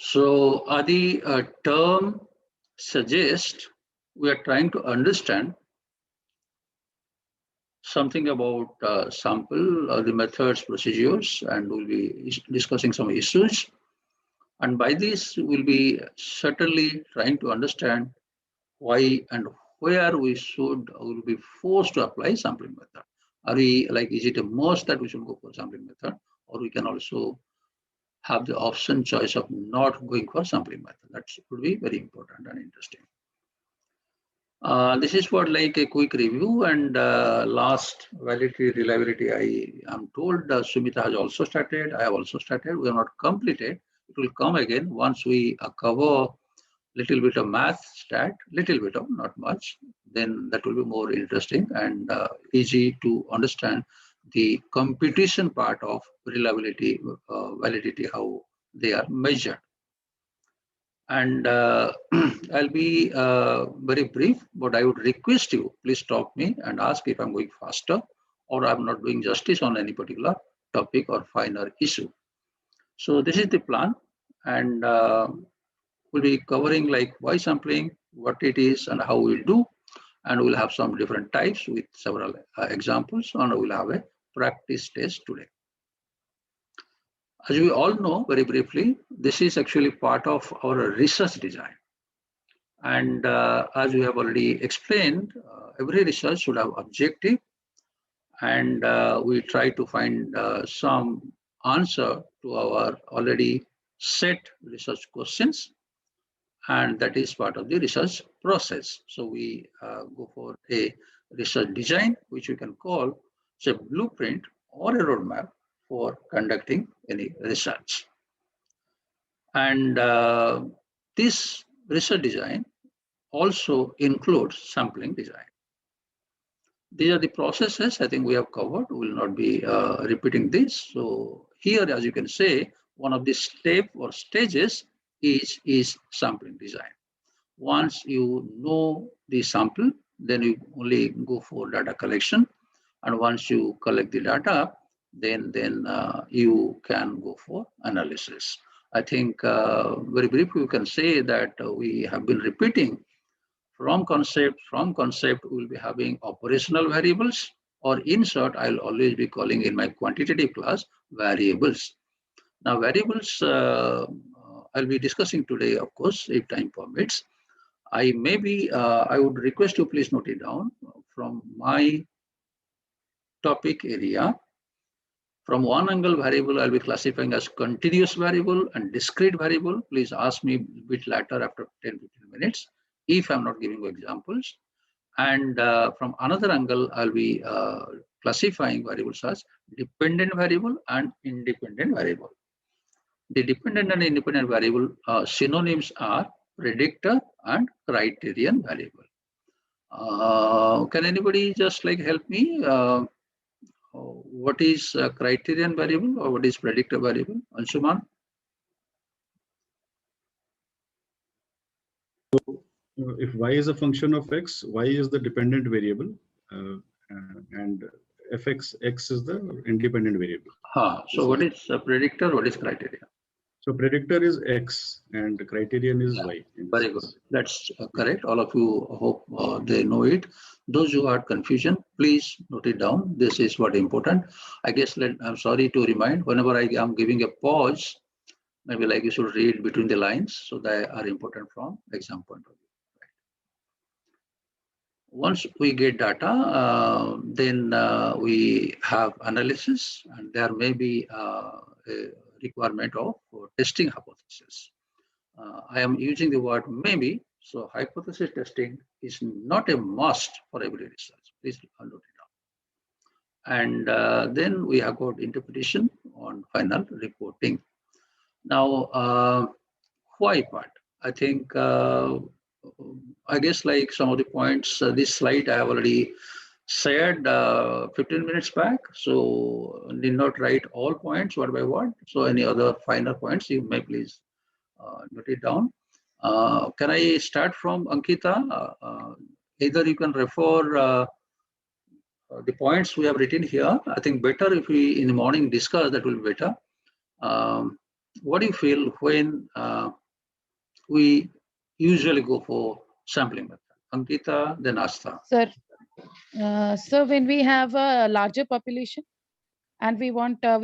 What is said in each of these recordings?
So Adi, term suggests we are trying to understand something about sample, the methods, procedures, and we'll be discussing some issues. And by this, we'll be certainly trying to understand why and where we should or will be forced to apply sampling method. Are we like, is it a must that we should go for sampling method, or we can also have the option choice of not going for sampling method? That would be very important and interesting. This is for like a quick review and last validity, reliability. I am told Sumita has also started. I have also started. We have not completed. It will come again once we cover little bit of math stat, little bit of, not much. Then that will be more interesting and easy to understand the competition part of reliability, validity, how they are measured. And I'll be very brief, but I would request you, please stop me and ask if I'm going faster or I'm not doing justice on any particular topic or finer issue. So this is the plan, and we'll be covering like why sampling, what it is and how we'll do, and we'll have some different types with several examples, and we'll have a practice test today. As we all know, very briefly, this is actually part of our research design. And as we have already explained, every research should have objective, and we try to find some answer to our already set research questions, and that is part of the research process. So we go for a research design, which we can call a blueprint or a roadmap for conducting any research. And this research design also includes sampling design. These are the processes I think we have covered. We will not be repeating this. So here, as you can say, one of the step or stages is sampling design. Once you know the sample, then you only go for data collection. And once you collect the data, then you can go for analysis. I think very briefly, we can say that we have been repeating from concept, we will be having operational variables, or in short, I'll always be calling in my quantitative class variables. Now, variables I'll be discussing today, of course, if time permits. I would request you please note it down from my topic area. From one angle variable, I'll be classifying as continuous variable and discrete variable. Please ask me a bit later after 10-15 minutes if I'm not giving you examples. And from another angle, I'll be classifying variables as dependent variable and independent variable. The dependent and independent variable synonyms are predictor and criterion variable. Can anybody just like help me? What is criterion variable or what is predictor variable? Anshuman? If y is a function of x, y is the dependent variable, and fx, x is the independent variable. So what is predictor? What is criterion? So predictor is x and criterion is y. Very good. That's correct. All of you hope they know it. Those who had confusion, please note it down. This is what important. I guess I'm sorry to remind, whenever I am giving a pause, maybe like you should read between the lines, so they are important from exam point of view. Right. Once we get data, then we have analysis, and there may be a requirement of testing hypothesis. I am using the word maybe, so hypothesis testing is not a must for every research. Please note it down. And then we have got interpretation on final reporting. Now, why part? I think, I guess like some of the points, this slide I have already shared 15 minutes back, so did not write all points word by word. So any other finer points, you may please note it down. Can I start from Ankita? Either you can refer the points we have written here. I think better if we in the morning discuss, that will be better. what do you feel when we usually go for sampling method? Ankita, then Astha. Sir, when we have a larger population and we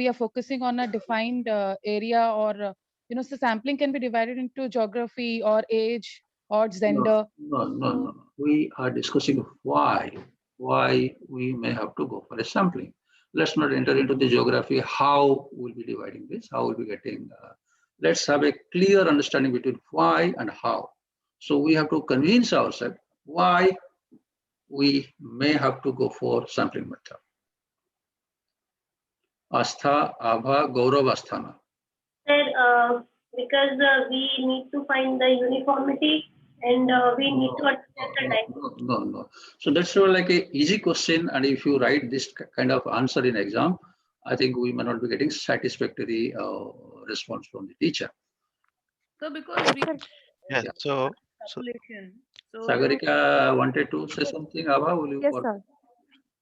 are focusing on a defined area, or so sampling can be divided into geography or age or gender. No. We are discussing why we may have to go for a sampling. Let's not enter into the geography, how we'll be dividing this, how we'll be getting. Let's have a clear understanding between why and how. So we have to convince ourselves why we may have to go for sampling method. Astha, Abha, Gaurav, Asthana. Sir, because we need to find the uniformity and we need to understand the time. No. So that's sort of like a easy question, and if you write this kind of answer in exam, I think we may not be getting satisfactory response from the teacher. So because we Yeah, so population. So Sagarika wanted to say something. Abha, will you? Yes, sir.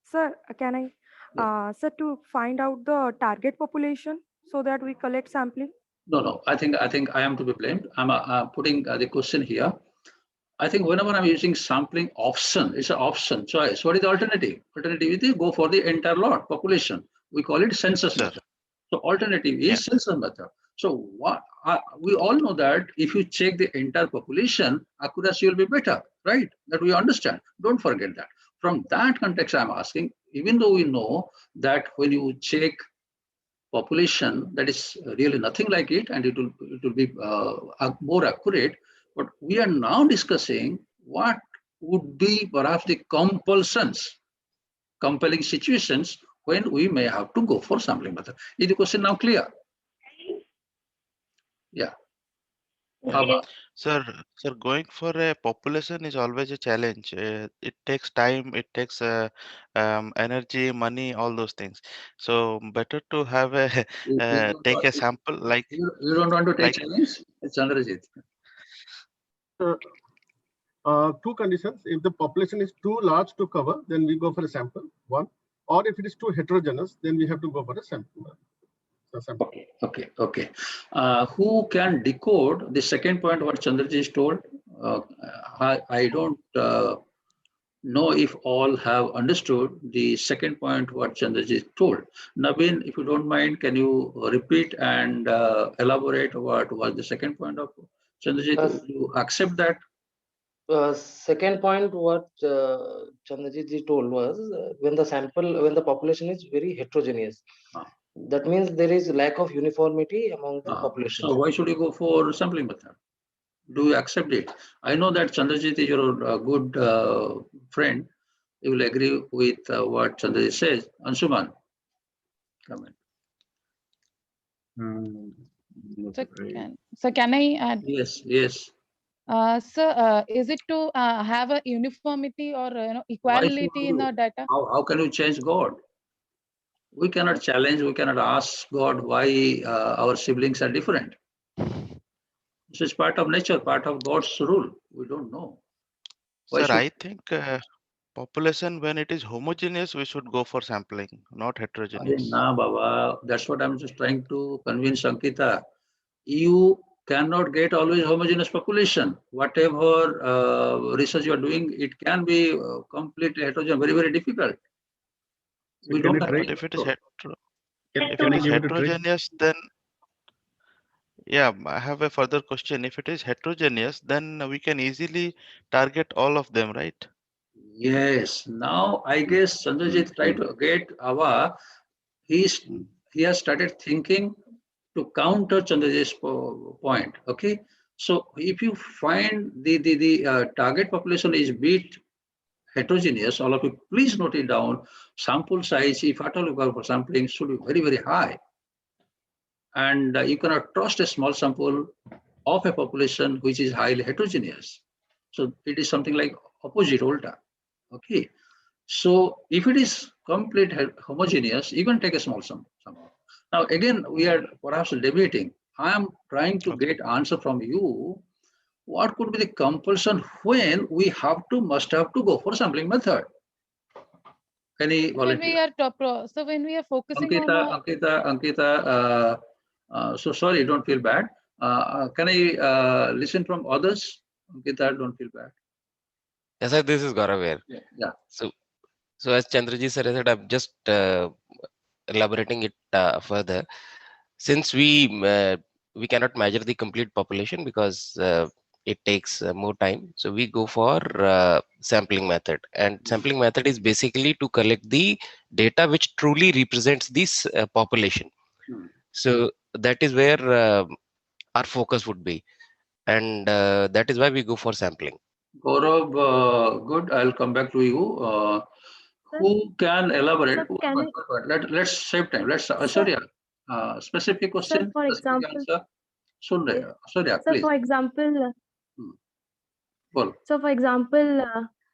Sir, can I, sir, to find out the target population so that we collect sampling? No. I think I am to be blamed. I'm putting the question here. I think whenever I'm using sampling option, it's an option choice. What is the alternative? Alternative is go for the entire lot population. We call it census Sir. method. So alternative is Yeah. census method. So what we all know that if you check the entire population, accuracy will be better, right? That we understand. Don't forget that. From that context, I'm asking, even though we know that when you check population, that is really nothing like it, and it will be more accurate. But we are now discussing what would be perhaps the compelling situations when we may have to go for sampling method. Is the question now clear? Yeah. Okay. Sir, going for a population is always a challenge. It takes time, it takes energy, money, all those things. So better to have a take a sample like You don't want to take challenge? It's Chandrajit. Two conditions. If the population is too large to cover, then we go for a sample, one. Or if it is too heterogeneous, then we have to go for a sample. Okay. Who can decode the second point what Chandrajit told? I don't know if all have understood the second point what Chandrajit told. Naveen, if you don't mind, can you repeat and elaborate what was the second point of Chandrajit? Do you accept that? Second point, what Chandrajit ji told was when the population is very heterogeneous, that means there is lack of uniformity among the population. So why should you go for sampling method? Do you accept it? I know that Chandrajit is your good friend. You will agree with what Chandrajit says. Anshuman, comment. So can I add? Yes. Sir, is it to have a uniformity or equality in the data? How can you change God? We cannot challenge, we cannot ask God why our siblings are different. This is part of nature, part of God's rule. We don't know. Sir, I think population, when it is homogeneous, we should go for sampling, not heterogeneous. Nah, Baba, that's what I'm just trying to convince Ankita. You cannot get always homogeneous population. Whatever research you are doing, it can be completely heterogeneous, very, very difficult. We don't have But if it is heterogeneous, then yeah, I have a further question. If it is heterogeneous, then we can easily target all of them, right? Yes. Now I guess Chandrajit tried to get Ava. He has started thinking to counter Chandrajit's point. Okay. So if you find the target population is bit heterogeneous, all of you please note it down. Sample size, if at all you go for sampling, should be very, very high. And you cannot trust a small sample of a population which is highly heterogeneous. So it is something like opposite ulta. Okay. So if it is complete homogeneous, you can take a small sample. Now again, we are perhaps debating. I am trying to get answer from you. What could be the compulsion when we must have to go for sampling method? Any volunteer? When we are focusing Ankita, So sorry, don't feel bad. Can I listen from others? Ankita, don't feel bad. Yes, sir, this is Gaurav here. Yeah. So as Chandraji sir said, I'm just elaborating it further. Since we cannot measure the complete population because it takes more time, so we go for sampling method. And sampling method is basically to collect the data which truly represents this population. So that is where our focus would be, and that is why we go for sampling. Gaurav, good. I'll come back to you. Who can elaborate? Sir, can Let's save time. Let's Asurya. Specific question. for specific example, answer. Sunday. Asurya, So please. for example, Bol.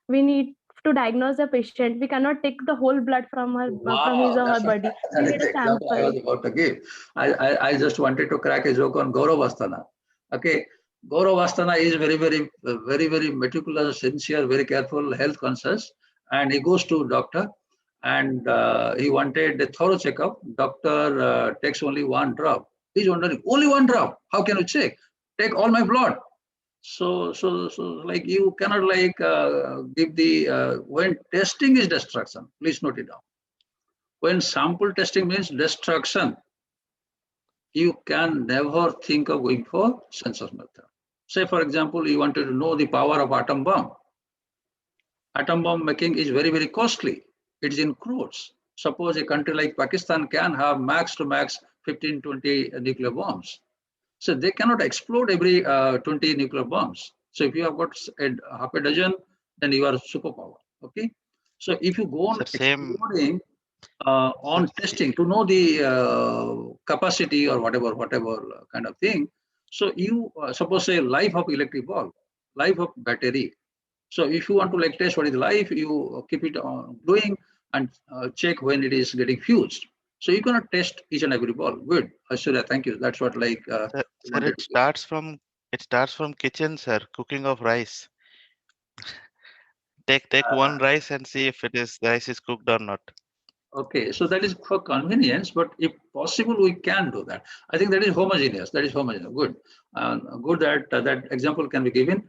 we need to diagnose the patient. We cannot take the whole blood from her, from his or her That's body. that We is need the a example I was sample. about to give. I just wanted to crack a joke on Gaurav Asthana. Okay, Gaurav Asthana is very meticulous, sincere, very careful, health conscious, and he goes to doctor, and he wanted a thorough checkup. Doctor takes only one drop. He's wondering, only one drop? How can you check? Take all my blood. So like you cannot like give the when testing is destruction. Please note it down. When sample testing means destruction, you can never think of going for census method. Say, for example, you wanted to know the power of atom bomb. Atom bomb making is very costly. It's in crores. Suppose a country like Pakistan can have max to max 15, 20 nuclear bombs. So they cannot explode every 20 nuclear bombs. So if you have got half a dozen, then you are a superpower. Okay. So if you go on exploding on testing to know the capacity or whatever kind of thing. So you suppose say life of electric bulb, life of battery. So if you want to like test what is life, you keep it on glowing and check when it is getting fused. So you cannot test each and every ball. Good, Aishwarya, thank you. That's what like. Sir, it starts from kitchen, sir. Cooking of rice. Take one rice and see if the rice is cooked or not. Okay, so that is for convenience, but if possible, we can do that. I think that is homogeneous. That is homogeneous. Good, good that that example can be given.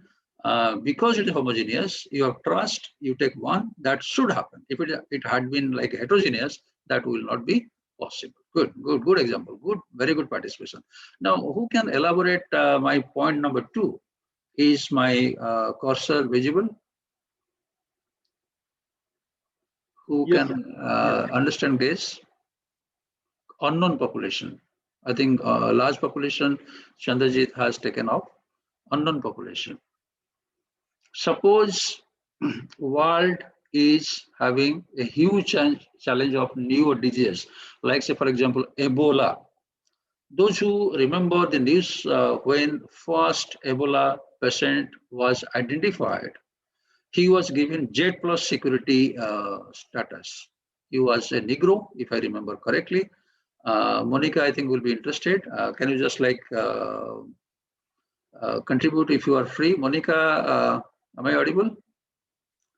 Because it is homogeneous, you have trust. You take one. That should happen. If it had been like heterogeneous, that will not be possible. Good example. Good, very good participation. Now, who can elaborate my point number 2? Is my cursor visible? Who Yes, can understand this? Unknown population. I think large population, Chandrajit has taken off. Unknown population. Suppose world is having a huge challenge of new disease, like say for example, Ebola. Those who remember the news when first Ebola patient was identified, he was given J+ security status. He was a Negro, if I remember correctly. Monica, I think, will be interested. Can you just like contribute if you are free? Monica, am I audible?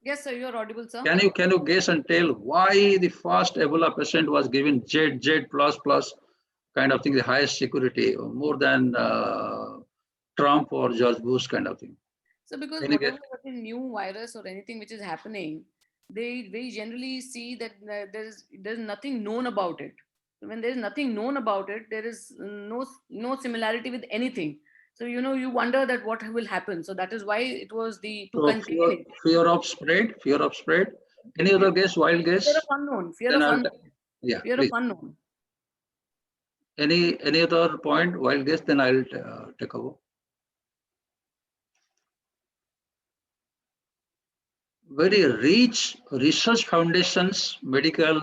Yes, sir, you are audible, sir. Can you guess and tell why the first Ebola patient was given Z++ kind of thing, the highest security, more than Trump or George Bush kind of thing? So because Any whatever is a new virus or anything which is happening, they generally see that there's nothing known about it. So when there is nothing known about it, there is no similarity with anything. So you wonder that what will happen. So that is why it was to contain it. Fear of spread. Any other guess? Wild guess? Fear of unknown. Yeah, fear please. of unknown. Any other point? Wild guess? Then I'll take over. Very rich research foundations, medical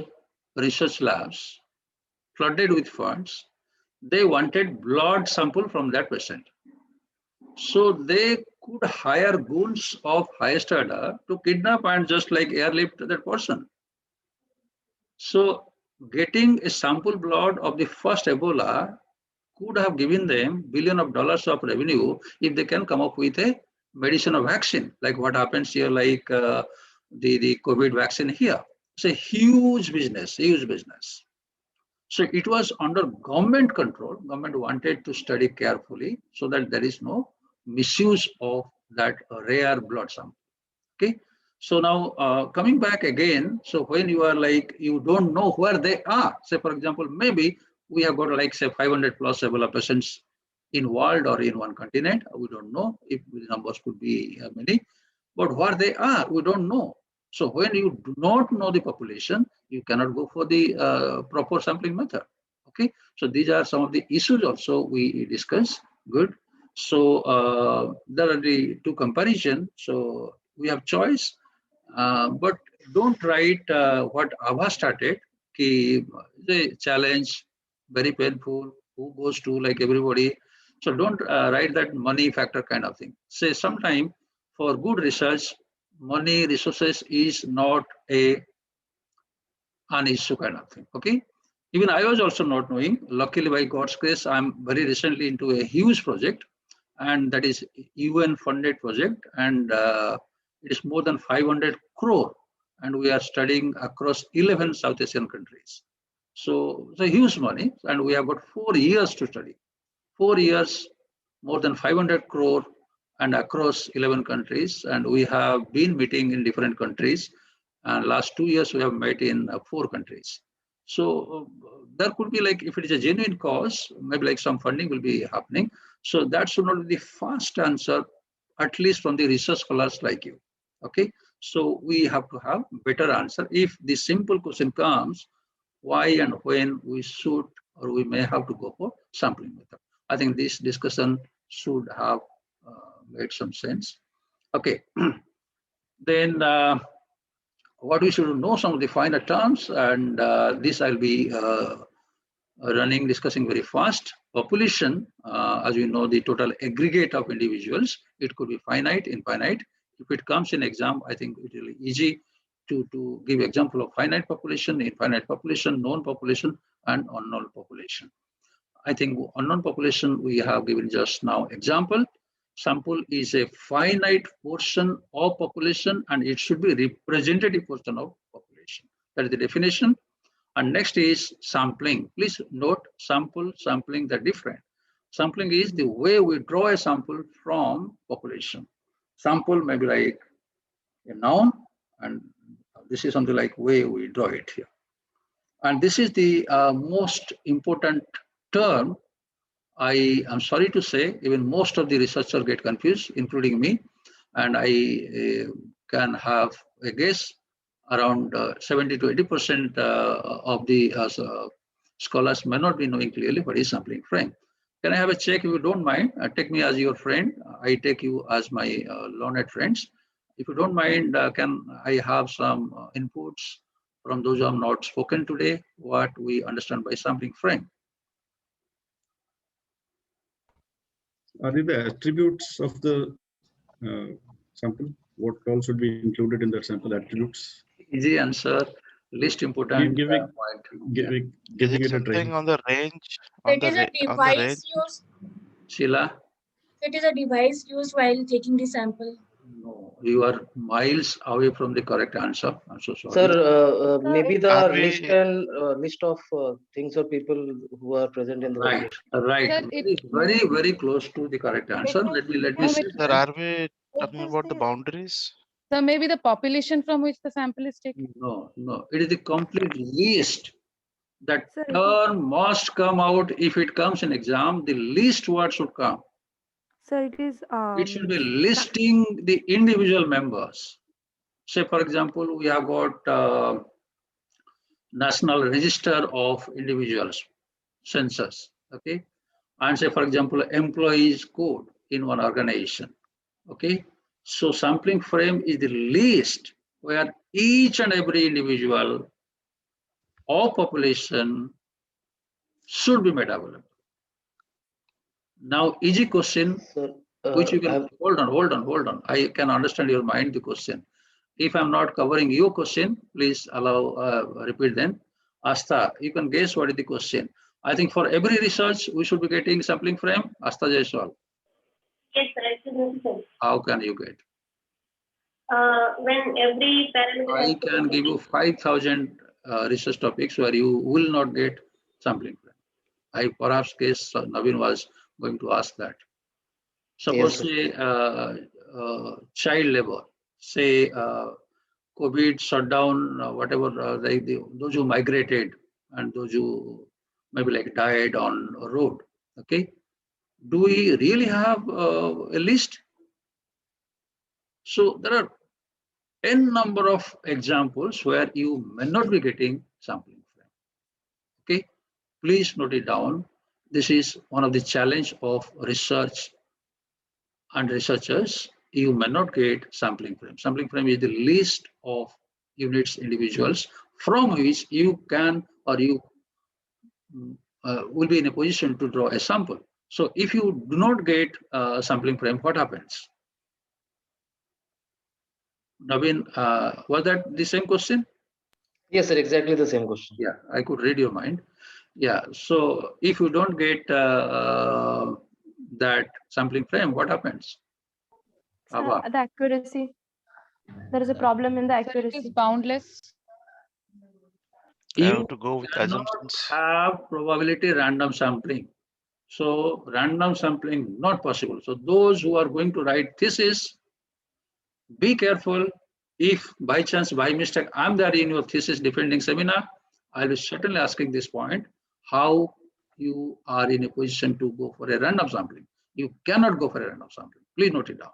research labs, flooded with funds. They wanted blood sample from that patient. So they could hire goons of highest order to kidnap and just like airlift that person. So getting a sample blood of the first Ebola could have given them $billions of revenue if they can come up with a medicine or vaccine, like what happens here, like the COVID vaccine here. It's a huge business. So it was under government control. Government wanted to study carefully so that there is no misuse of that rare blood sample. Okay. So now coming back again, so when you are like, you don't know where they are. Say, for example, maybe we have got like say 500 plus Ebola patients in world or in one continent. We don't know if the numbers could be many, but where they are, we don't know. So when you do not know the population, you cannot go for the proper sampling method. Okay. So these are some of the issues also we discuss. Good. So there are the two comparison. So we have choice, but don't write what Abha started. Ki the challenge, very painful. Who goes to like everybody. So don't write that money factor kind of thing. Say sometime for good research, money resources is not an issue kind of thing. Okay. Even I was also not knowing. Luckily, by God's grace, I'm very recently into a huge project, and that is UN funded project, and it is more than 500 crore, and we are studying across 11 South Asian countries. So it's a huge money, and we have got 4 years to study. 4 years, more than 500 crore, and across 11 countries, and we have been meeting in different countries, and last 2 years we have met in 4 countries. So there could be like, if it is a genuine cause, maybe like some funding will be happening. So that should not be the first answer, at least from the research scholars like you. Okay. So we have to have better answer. If the simple question comes, why and when we should or we may have to go for sampling method. I think this discussion should have made some sense. Okay. Then what we should know some of the finer terms, and this I'll be discussing very fast. Population, as we know, the total aggregate of individuals, it could be finite, infinite. If it comes in exam, I think it will be easy to give example of finite population, infinite population, known population, and unknown population. I think unknown population we have given just now example. Sample is a finite portion of population, and it should be representative portion of population. That is the definition. And next is sampling. Please note sample, sampling, they're different. Sampling is the way we draw a sample from population. Sample may be like a noun, and this is something like way we draw it here. And this is the most important term. I am sorry to say, even most of the researchers get confused, including me, and I can have a guess around 70 to 80% of the scholars may not be knowing clearly what is sampling frame. Can I have a check if you don't mind? Take me as your friend. I take you as my learned friends. If you don't mind, can I have some inputs from those who have not spoken today, what we understand by sampling frame? Are the attributes of the sample? What all should be included in that sample attributes? Easy answer. Least important giving it a something try. on the range? It is a device used. Sheila? It is a device used while taking the sample. No, you are miles away from the correct answer. I'm so sorry. Sir, maybe the Are we- list and list of things or people who are present in the Right, right. Sir, It's very, very close to the correct answer. Let me say Sir, that. are we talking about the boundaries? So maybe the population from which the sample is taken. No, no. It is the complete list. That Sir, term must come out. If it comes in exam, the least word should come. sir, it is It should be listing the individual members. Say, for example, we have got National Register of Individuals, census, okay? And say, for example, employees code in one organization, okay? So sampling frame is the list where each and every individual or population should be made available. Now, easy question, Sir, which you can, hold on. I can understand your mind, the question. If I'm not covering your question, please allow, repeat then. Asta, you can guess what is the question. I think for every research, we should be getting sampling frame. Asta Jaiswal. Yes, sir. Absolutely. How can you get? When every parameter. I can give you 5,000 research topics where you will not get sampling frame? I perhaps guess Naveen was going to ask that. Suppose Yes, say child labor, say COVID shut down whatever those who migrated and those who maybe like died on a road. Okay, do we really have a list? So there are n number of examples where you may not be getting sampling frame. Okay, please note it down. This is one of the challenge of research and researchers. You may not get sampling frame. Sampling frame is the list of units, individuals from which you can or you will be in a position to draw a sample. So if you do not get sampling frame, what happens? Naveen, was that the same question? yes, sir. Exactly the same question. Yeah, I could read your mind. Yeah, so if you don't get that sampling frame, what happens? The accuracy. There is a problem in the So it is accuracy. boundless. I You have to go with cannot assumptions. have probability random sampling. So random sampling not possible. So those who are going to write thesis, be careful. If by chance, by mistake, I'm there in your thesis defending seminar, I'll be certainly asking this point, how you are in a position to go for a random sampling. You cannot go for a random sampling. Please note it down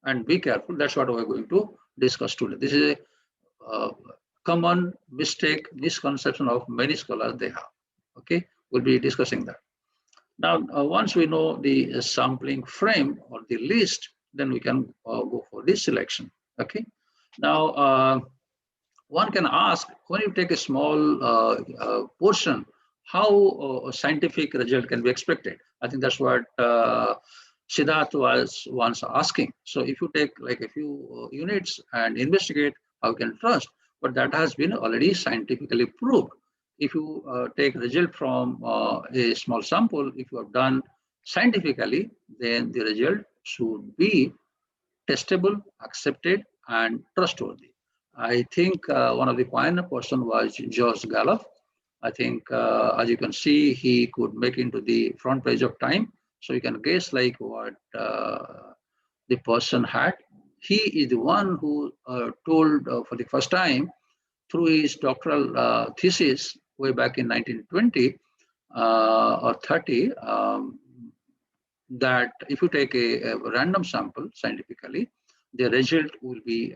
and be careful. That's what we're going to discuss today. This is a common mistake, misconception of many scholars they have. Okay, we'll be discussing that. Now, once we know the sampling frame or the list, then we can go for this selection. Okay. Now, one can ask, when you take a small portion, how a scientific result can be expected? I think that's what Siddharth was once asking. So if you take like a few units and investigate, how you can trust? But that has been already scientifically proved. If you take result from a small sample, if you have done scientifically, then the result should be testable, accepted, and trustworthy. I think one of the pioneer person was George Gallup. I think, as you can see, he could make into the front page of Time. So you can guess like what the person had. He is the one who told for the first time through his doctoral thesis way back in 1920 or 30, that if you take a random sample scientifically, the result will be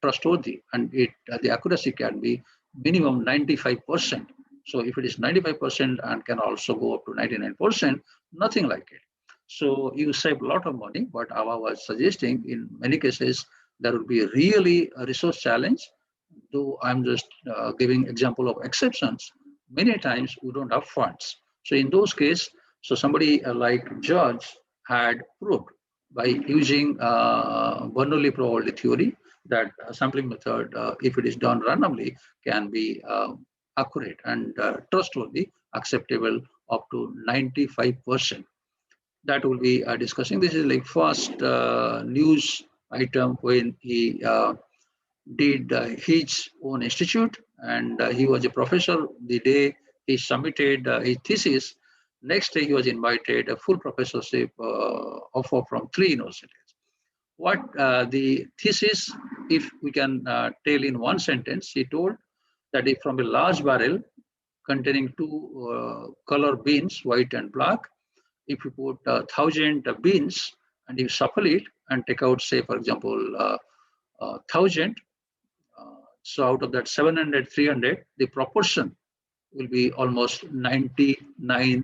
trustworthy and the accuracy can be minimum 95%. So if it is 95% and can also go up to 99%, nothing like it. So you save a lot of money. But Ava was suggesting in many cases, there will be really a resource challenge. Though I'm just giving example of exceptions, many times we don't have funds. So in those cases, so somebody like George had proved by using Bernoulli probability theory that sampling method, if it is done randomly, can be accurate and trustworthy, acceptable up to 95%. That will be discussing. This is like first news item when he did his own institute, and he was a professor the day he submitted his thesis. Next day, he was invited a full professorship offer from 3 universities. What the thesis, if we can tell in one sentence, he told that if from a large barrel containing 2 color beans, white and black, if you put 1,000 beans and you shuffle it and take out, say, for example, 1,000, so out of that 700, 300, the proportion will be almost 99%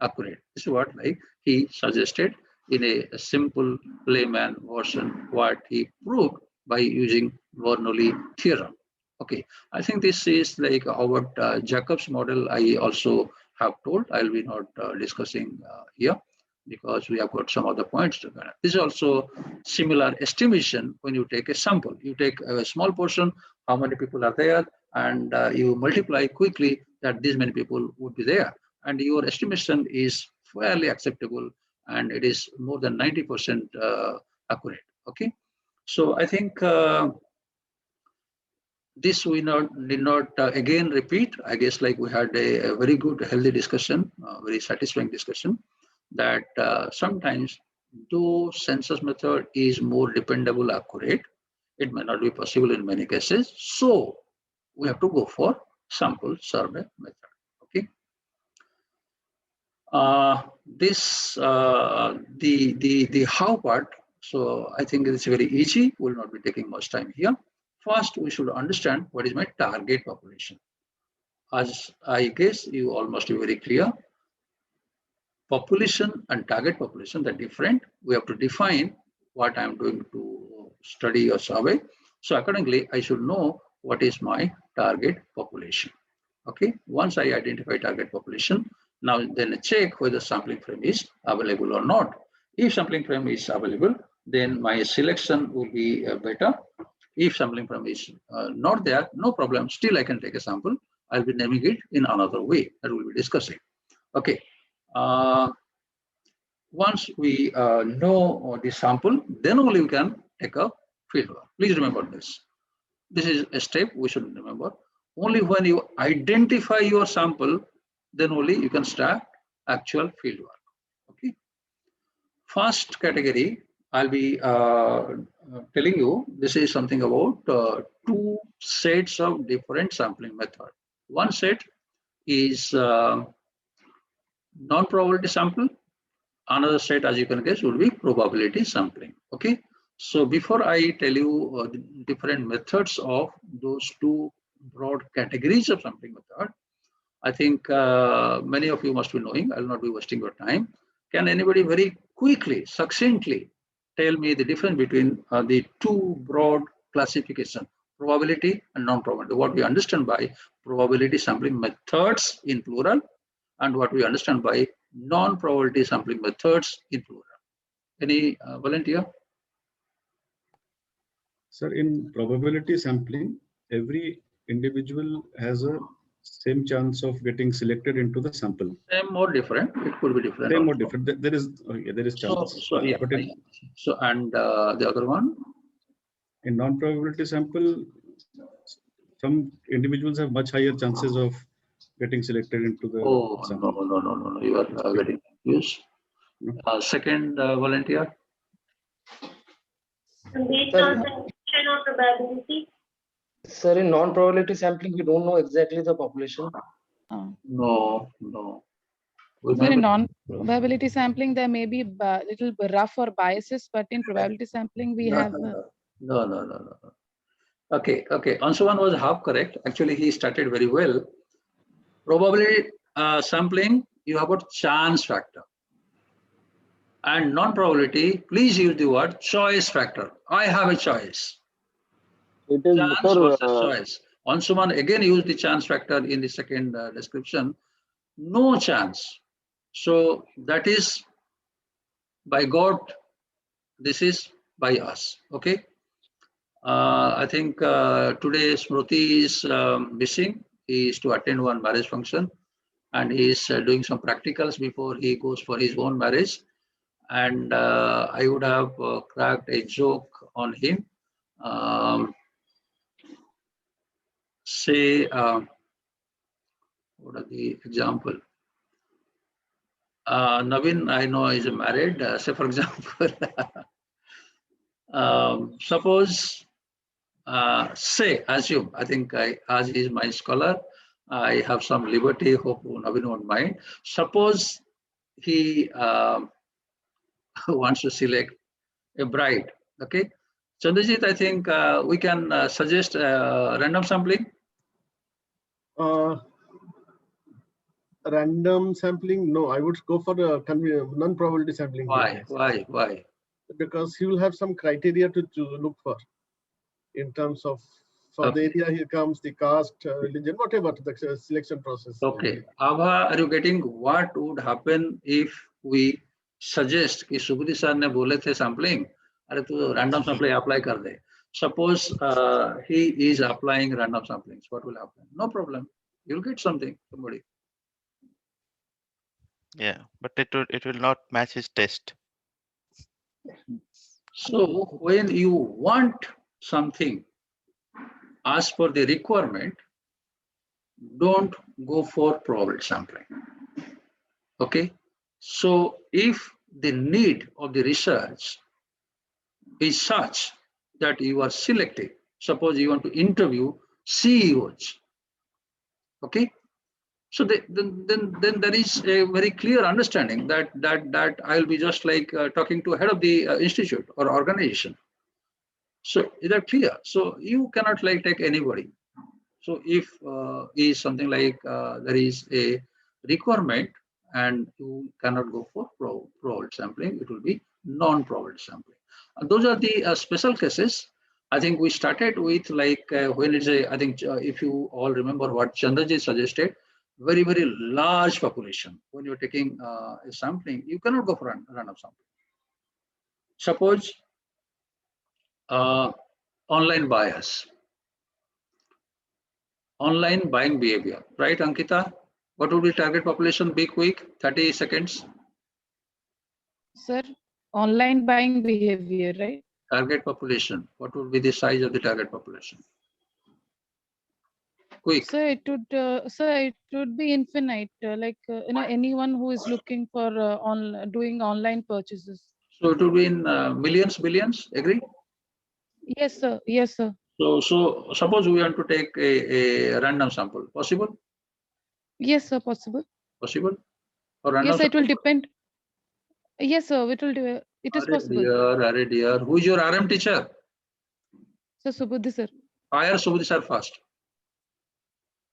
accurate. This is what like he suggested in a simple layman version, what he proved by using Bernoulli theorem. Okay, I think this is like Howard Jacobs model. I also have told. I'll be not discussing here because we have got some other points to cover. This is also similar estimation when you take a sample. You take a small portion, how many people are there, and you multiply quickly that these many people would be there. And your estimation is fairly acceptable and it is more than 90% accurate. Okay, so I think this we need not again repeat. I guess like we had a very good, healthy discussion, very satisfying discussion, that sometimes though census method is more dependable, accurate, it may not be possible in many cases. So we have to go for sample survey method. Okay. The how part. So I think it's very easy. Will not be taking much time here. First, we should understand what is my target population. As I guess you all must be very clear, population and target population, they're different. We have to define what I'm going to study or survey. So accordingly, I should know what is my target population. Okay, once I identify target population, now then check whether sampling frame is available or not. If sampling frame is available, then my selection will be better. If sampling frame is not there, no problem. Still, I can take a sample. I'll be naming it in another way that we'll be discussing. Okay. Once we know the sample, then only we can take a fieldwork. Please remember this. This is a step we should remember. Only when you identify your sample, then only you can start actual fieldwork. Okay. First category, I'll be telling you, this is something about two sets of different sampling method. One set is non-probability sample. Another set, as you can guess, would be probability sampling. Okay. So before I tell you the different methods of those two broad categories of sampling method, I think many of you must be knowing. I'll not be wasting your time. Can anybody very quickly, succinctly tell me the difference between the two broad classification, probability and non-probability? What we understand by probability sampling methods in plural, and what we understand by non-probability sampling methods in plural. Any volunteer? Sir, in probability sampling, every individual has a same chance of getting selected into the sample. Same or different? It could be different. Same also. or different. There is chance. So yeah. But So and the other one? In non-probability sample, some individuals have much higher chances of getting selected into the sample. No. You are getting confused. No. Second volunteer. Based on prediction or probability. Sir, in non-probability sampling, we don't know exactly the population. No. So in non-probability sampling, there may be a little rough or biases, but in probability sampling, we have. No. Okay. Ansuman was half correct. Actually, he started very well. Probability sampling, you have got chance factor. And non-probability, please use the word choice factor. I have a choice. It is chance versus choice. Ansuman again used the chance factor in the second description. No chance. So that is by God. This is by us. Okay. I think today Smruti is missing. He is to attend one marriage function, and he is doing some practicals before he goes for his own marriage. And I would have cracked a joke on him. Say, what are the example? Navin, I know is married. Say, for example, suppose, assume, I think as he is my scholar, I have some liberty, hope Navin won't mind. Suppose he wants to select a bride, okay? Chandrajit, I think we can suggest random sampling. Random sampling? No, I would go for the non-probability sampling. Why? Because he will have some criteria to look for in terms of the area he comes, the caste, religion, whatever, the selection process. Okay. Abha, are you getting what would happen if we suggest कि सुबुद्धि sir ने बोले थे sampling, अरे तू random sampling apply कर दे. Suppose he is applying random samplings, what will happen? No problem. You'll get somebody. Yeah, but it will not match his test. So when you want something as per the requirement, don't go for probability sampling. Okay. So if the need of the research is such that you are selecting, suppose you want to interview CEOs, okay, so then there is a very clear understanding that I'll be just like talking to head of the institute or organization. So is that clear? So you cannot like take anybody. So if is something like there is a requirement and you cannot go for probability sampling, it will be non-probability sampling. Those are the special cases. I think we started with like when it's a, I think if you all remember what Chandraji suggested, very, very large population. When you're taking a sampling, you cannot go for random sampling. Suppose online bias. Online buying behavior, right, Ankita? What would be target population? Be quick, 30 seconds. Sir, online buying behavior, right? Target population. What would be the size of the target population? Quick. Sir, it would be infinite. Anyone who is looking for doing online purchases. So it would be in millions, billions. Agree? Yes, sir. Yes, sir. So suppose we want to take a random sample. Possible? Yes, sir. Possible. Possible? Or random yes, it will depend. Yes, sir. It will do. It is possible. Dear. Who is your RM teacher? Sir, Subudhi, sir. Hire Subudhi sir first.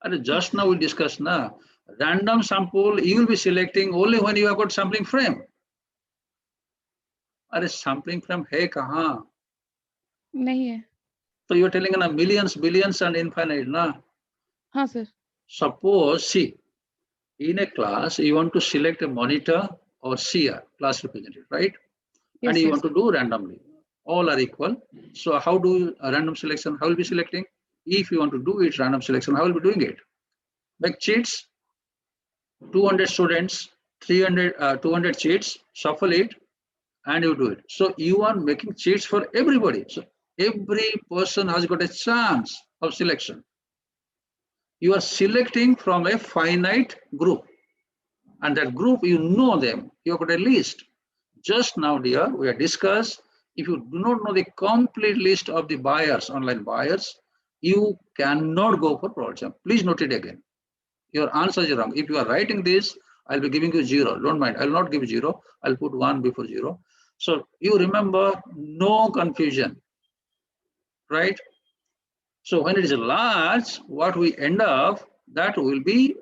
And just now we discussed now. Random sample you will be selecting only when you have got sampling frame. Are sampling frame hai kahan? नहीं है. So you are telling na millions, billions and infinite, na? हाँ, sir. Suppose, see, in a class, you want to select a monitor or CR, class representative, right? Yes, and you yes. want to do randomly. All are equal. So how do a random selection? How will be selecting? If you want to do it random selection, how will be doing it? Make cheats, 200 students, 200 cheats, shuffle it, and you do it. So you are making cheats for everybody. So every person has got a chance of selection. You are selecting from a finite group. And that group, you know them. You have got a list. Just now, dear, we have discussed, if you do not know the complete list of the buyers, online buyers, you cannot go for probability. Please note it again. Your answer is wrong. If you are writing this, I'll be giving you 0. Don't mind. I'll not give 0. I'll put 1 before 0. So you remember, no confusion, right? So when it is large, what we end up, that will be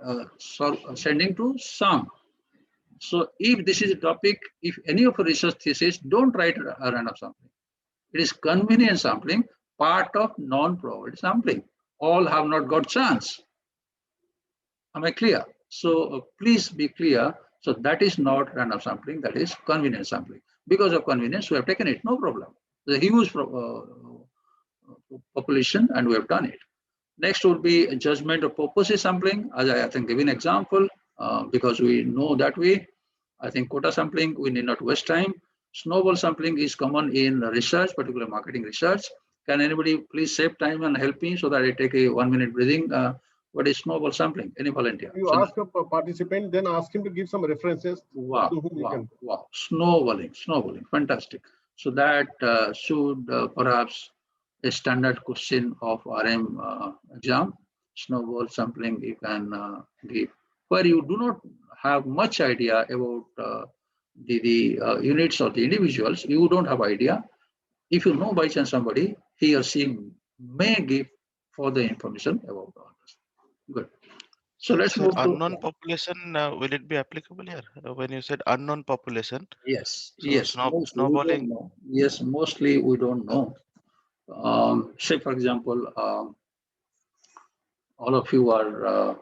sending to sum. So if this is a topic, if any of your research thesis, don't write a random sampling. It is convenient sampling, part of non-probability sampling. All have not got chance. Am I clear? So please be clear. So that is not random sampling, that is convenient sampling. Because of convenience, we have taken it, no problem. The huge population and we have done it. Next would be judgment of purposes sampling. As I think given example, because we know that way. I think quota sampling, we need not waste time. Snowball sampling is common in research, particularly marketing research. Can anybody please save time and help me so that I take a 1 minute breathing? What is snowball sampling? Any volunteer? You ask a participant, then ask him to give some references. Wow, wow. Snowballing, fantastic. So that should perhaps a standard question of RM exam. Snowball sampling you can give, where you do not have much idea about the units or the individuals, you don't have idea. If you know by chance somebody, he or she may give further information about others. Good. So let's move to unknown population. Will it be applicable here? When you said unknown population? Yes, so yes. Snowballing. Yes, mostly we don't know. Say, for example, all of you are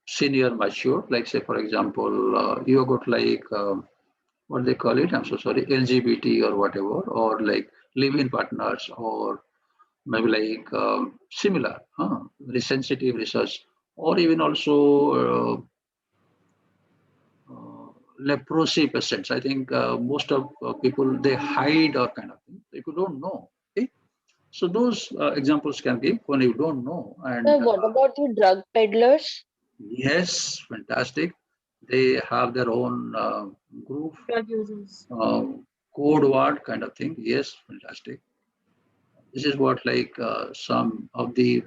senior mature, like say, for example, you have got like, what they call it, I'm so sorry, LGBT or whatever, or like live-in partners, or maybe like similar, very sensitive research, or even also leprosy patients. I think most of people, they hide or kind of thing. If you don't know, okay? So those examples can give when you don't know. And Sir, what about the drug peddlers? yes, fantastic. They have their own group, Drug users. code word kind of thing. Yes, fantastic. This is what like some of the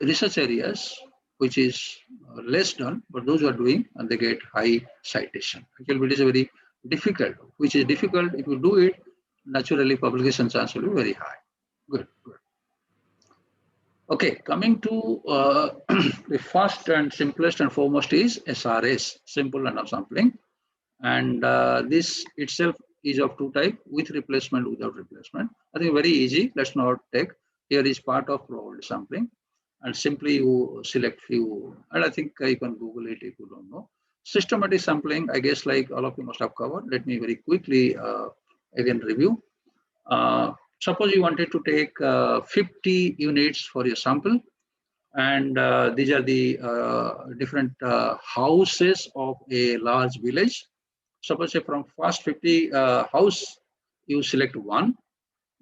research areas which is less done, but those who are doing and they get high citation. Actually, it is a very difficult, which is difficult. If you do it, naturally publication chance will be very high. Good, good. Okay, coming to the first and simplest and foremost is SRS, simple random sampling. And this itself is of two types, with replacement, without replacement. I think very easy. Let's not take. Here is part of probability sampling. And simply you select few, and I think you can Google it if you don't know. Systematic sampling, I guess like all of you must have covered. Let me very quickly again review. Suppose you wanted to take 50 units for your sample, and these are the different houses of a large village. Suppose say from first 50 house, you select one,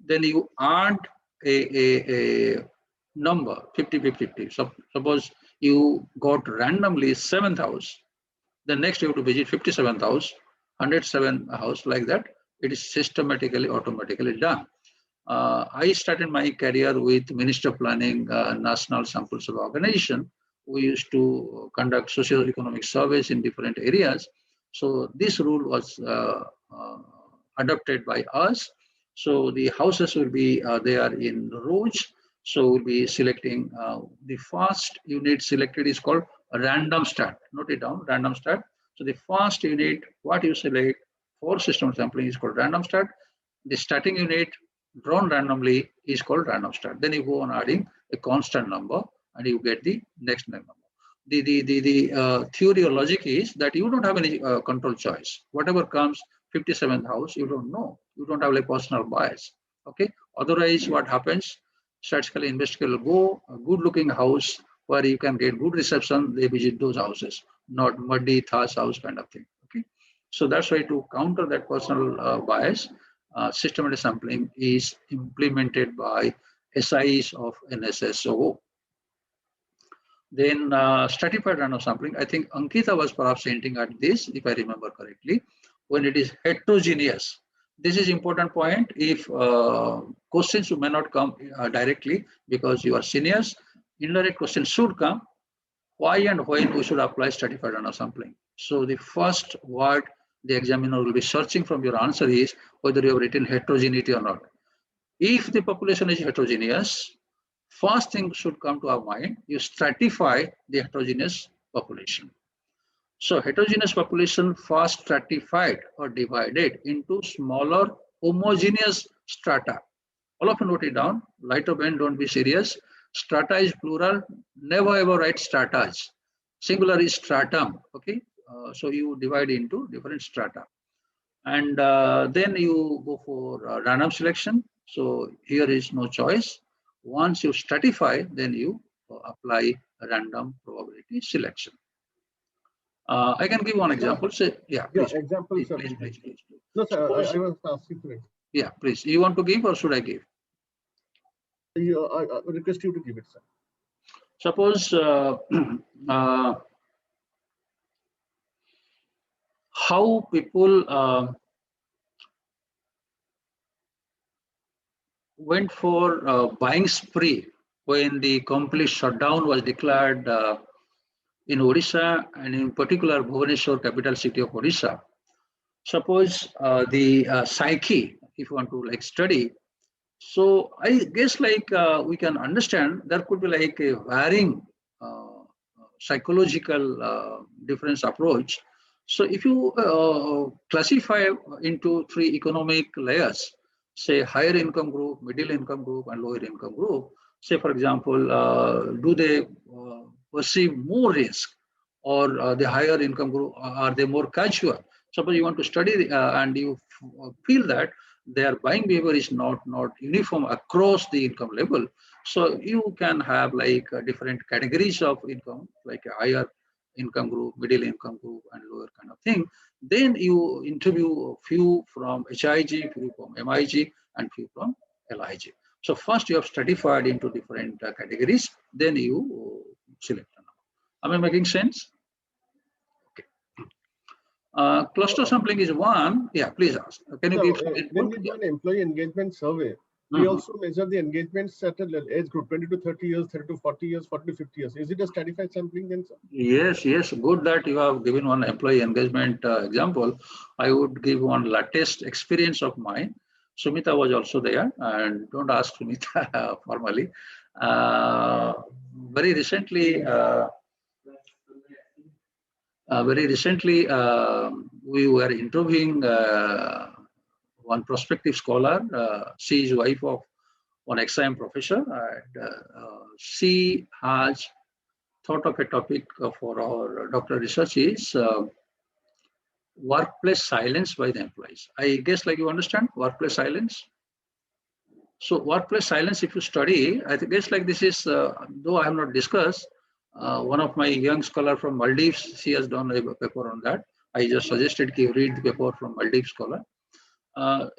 then you add a number 50, 50, 50. So suppose you got randomly 7th house, then next you have to visit 57th house, 107 house, like that. It is systematically, automatically done. I started my career with Minister of Planning, National Sample Survey Organization. We used to conduct socio-economic surveys in different areas. So this rule was adopted by us. So the houses will be there in rows. So we'll be selecting the first unit selected is called random start. Note it down, random start. So the first unit, what you select for system sampling is called random start. The starting unit drawn randomly is called random start. Then you go on adding a constant number and you get the next number. The theory or logic is that you don't have any control choice. Whatever comes, 57th house, you don't know. You don't have a personal bias. Okay. Otherwise, what happens? Statistical investigator will go a good-looking house where you can get good reception. They visit those houses, not muddy, thas house kind of thing. Okay. So that's why to counter that personal bias, systematic sampling is implemented by SIs of NSSO. Then stratified random sampling, I think Ankita was perhaps hinting at this, if I remember correctly, when it is heterogeneous. This is important point. If questions may not come directly because you are seniors, indirect questions should come. Why and when we should apply stratified random sampling? So the first word the examiner will be searching from your answer is whether you have written heterogeneity or not. If the population is heterogeneous, first thing should come to our mind, you stratify the heterogeneous population. So heterogeneous population first stratified or divided into smaller homogeneous strata. All of you note it down. Light of band, don't be serious. Strata is plural. Never ever write stratas. Singular is stratum. Okay. So you divide into different strata. And then you go for random selection. So here is no choice. Once you stratify, then you apply random probability selection. I can give one example. Say, yeah, please. Yeah, example, please, sir. Please. No, sir, I was asking for it. Yeah, please. You want to give or should I give? I request you to give it, sir. Suppose how people went for buying spree when the complete shutdown was declared in Odisha, and in particular Bhubaneswar, capital city of Odisha. Suppose the psyche, if you want to like study, so I guess like we can understand there could be like a varying psychological difference approach. So if you classify into 3 economic layers, say higher income group, middle income group, and lower income group, say for example, do they perceive more risk, or the higher income group, are they more casual? Suppose you want to study and you feel that their buying behavior is not uniform across the income level. So you can have like different categories of income, like a higher income group, middle income group, and lower kind of thing. Then you interview a few from HIG, few from MIG, and few from LIG. So first you have stratified into different categories, then you select a number. Am I making sense? Okay. Cluster sampling is one. Yeah, please ask. Can you give some When input? we do an employee engagement survey, we also measure the engagements at an age group, 20 to 30 years, 30 to 40 years, 40 to 50 years. Is it a stratified sampling then, sir? Yes, yes. Good that you have given one employee engagement example. I would give one latest experience of mine. Sumita was also there, and don't ask Sumita formally. Very recently, we were interviewing one prospective scholar. She is wife of one ex-IIM professor, and she has thought of a topic for our doctoral research is workplace silence by the employees. I guess like you understand workplace silence. So workplace silence, if you study, I guess like this is, though I have not discussed, one of my young scholar from Maldives, she has done a paper on that. I just suggested you read the paper from Maldives scholar.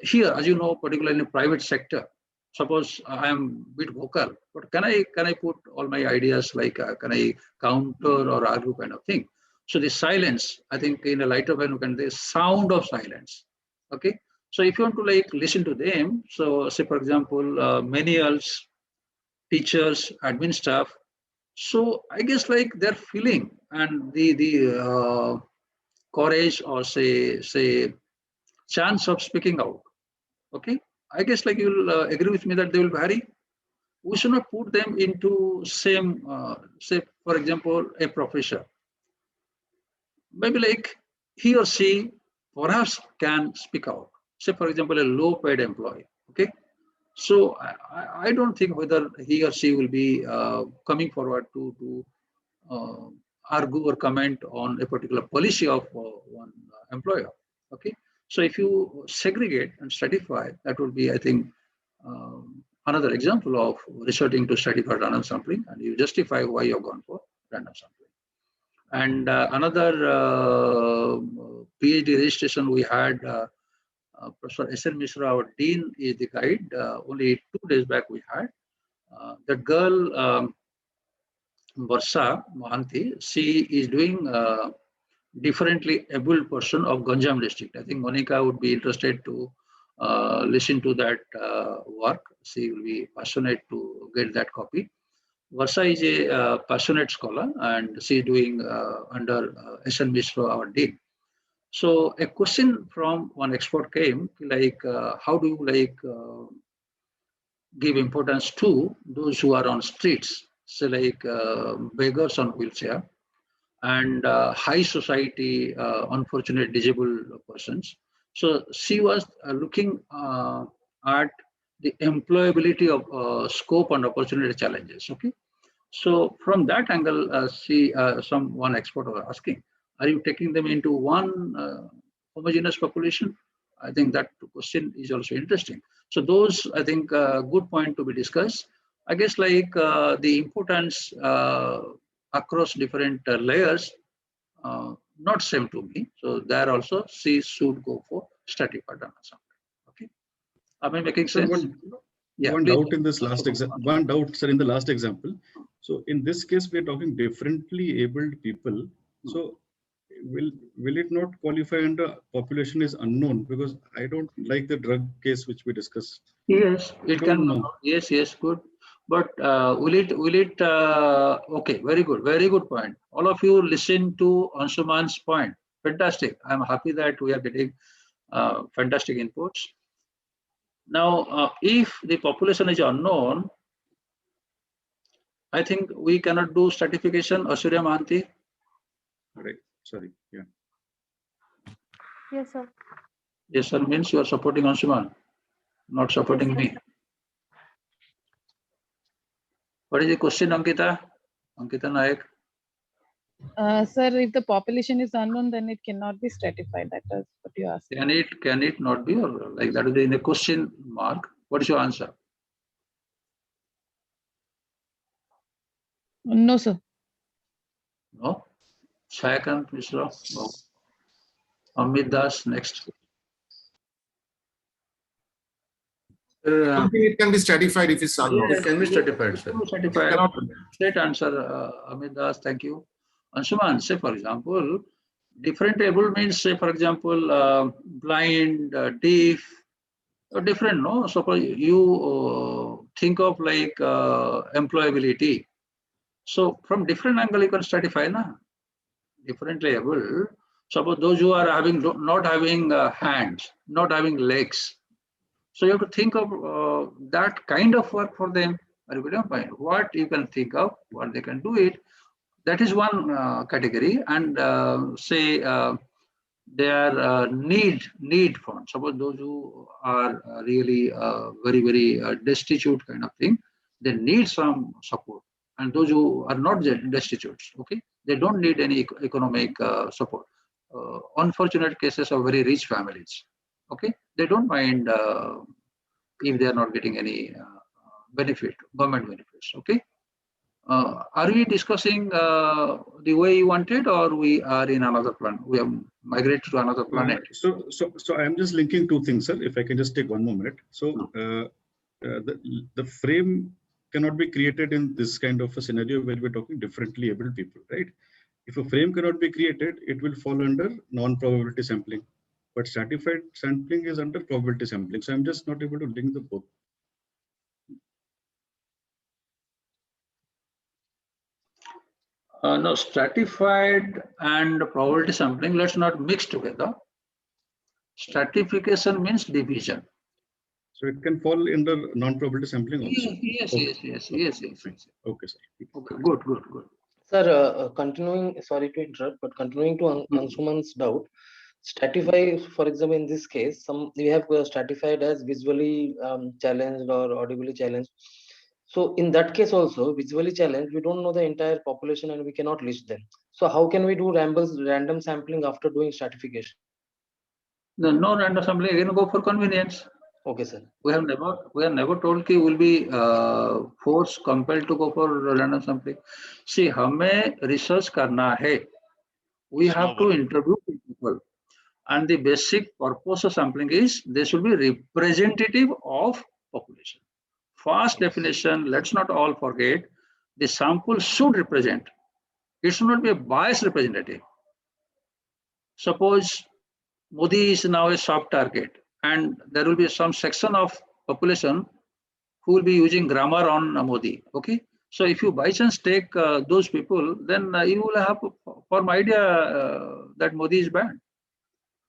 Here, as you know, particularly in the private sector, suppose I am a bit vocal, but can I put all my ideas like can I counter or argue kind of thing? So the silence, I think in a lighter way, you can say sound of silence. Okay. So if you want to like listen to them, so say for example, manuals, teachers, admin staff. So I guess like their feeling and the courage or say chance of speaking out. Okay, I guess like you'll agree with me that they will vary. We should not put them into same, say for example, a professor. Maybe like he or she perhaps can speak out. Say for example, a low-paid employee. Okay, so I don't think whether he or she will be coming forward to argue or comment on a particular policy of one employer. Okay, so if you segregate and stratify, that would be, I think, another example of resorting to stratified random sampling, and you justify why you've gone for random sampling. And another PhD registration we had, Professor S.N. Mishra, our dean, is the guide. Only 2 days back we had. That girl, Varsha Mohanty, she is doing differently abled person of Ganjam district. I think Monica would be interested to listen to that work. She will be passionate to get that copy. Varsha is a passionate scholar, and she is doing under S.N. Mishra, our dean. So a question from one expert came like, how do you like give importance to those who are on streets, so like beggars on wheelchair and high society unfortunate disabled persons. So she was looking at the employability of scope and opportunity challenges. Okay, so from that angle, one expert was asking, are you taking them into one homogeneous population? I think that question is also interesting. So those, I think, good point to be discussed. I guess like the importance across different layers, not same to me. So there also, she should go for stratified random sampling. Okay, am I making sense? One doubt in this last example. One doubt, sir, in the last example. So in this case, we are talking differently abled people. So will it not qualify under population is unknown? Because I don't like the drug case which we discussed. Yes, it can. Know. Yes, good. But will it? Okay, very good point. All of you listen to Anshuman's point. Fantastic. I'm happy that we are getting fantastic inputs. Now, if the population is unknown, I think we cannot do stratification. Asurya Mahanti. Right. Sorry. Yeah. Yes, sir. Yes, sir. Means you are supporting Anshuman, not supporting me. What is the question, Ankita? Ankita Nayak. Sir, if the population is unknown, then it cannot be stratified. That is what you asked. Can it not be, or like that is in a question mark? What is your answer? No, sir. No. Chayakant Mishra. No. Amit Das, next. Something it can be stratified if it's unknown. Yes, It can be stratified, sir. Certified. Cannot- Straight answer, Amit Das, thank you. Anshuman, say for example, different able means, say for example, blind, deaf, different, no? Suppose you think of like employability. So from different angle you can stratify, na? Differently able. Suppose those who are having not having hands, not having legs. So you have to think of that kind of work for them. What you can think of, what they can do it. That is one category. And say their need fund. Suppose those who are really very destitute kind of thing, they need some support. And those who are not destitute, okay, they don't need any economic support. Unfortunate cases of very rich families, okay, they don't mind if they are not getting any benefit, government benefits, okay. Are we discussing the way you wanted, or we are in another plan? We have migrated to another planet. So I'm just linking two things, sir. If I can just take one more minute. So the frame cannot be created in this kind of a scenario where we're talking differently able people, right? If a frame cannot be created, it will fall under non-probability sampling. But stratified sampling is under probability sampling. So I'm just not able to link the both. No, stratified and probability sampling, let's not mix together. Stratification means division. So it can fall under non-probability sampling also. Yes. Okay, sir. Okay, good. Sir, continuing, sorry to interrupt, but continuing to Anshuman's doubt, stratify, for example, in this case, we have stratified as visually challenged or audibly challenged. So in that case also, visually challenged, we don't know the entire population and we cannot list them. So how can we do random sampling after doing stratification? No random sampling, again go for convenience. Okay, sir. We have never told कि will be force compelled to go for random sampling. See, हमें research करना है. We have to interview people, and the basic purpose of sampling is they should be representative of population. First definition, let's not all forget, the sample should represent. It should not be a biased representative. Suppose Modi is now a soft target, and there will be some section of population who will be using grammar on Modi. Okay, so if you by chance take those people, then you will have form idea that Modi is bad.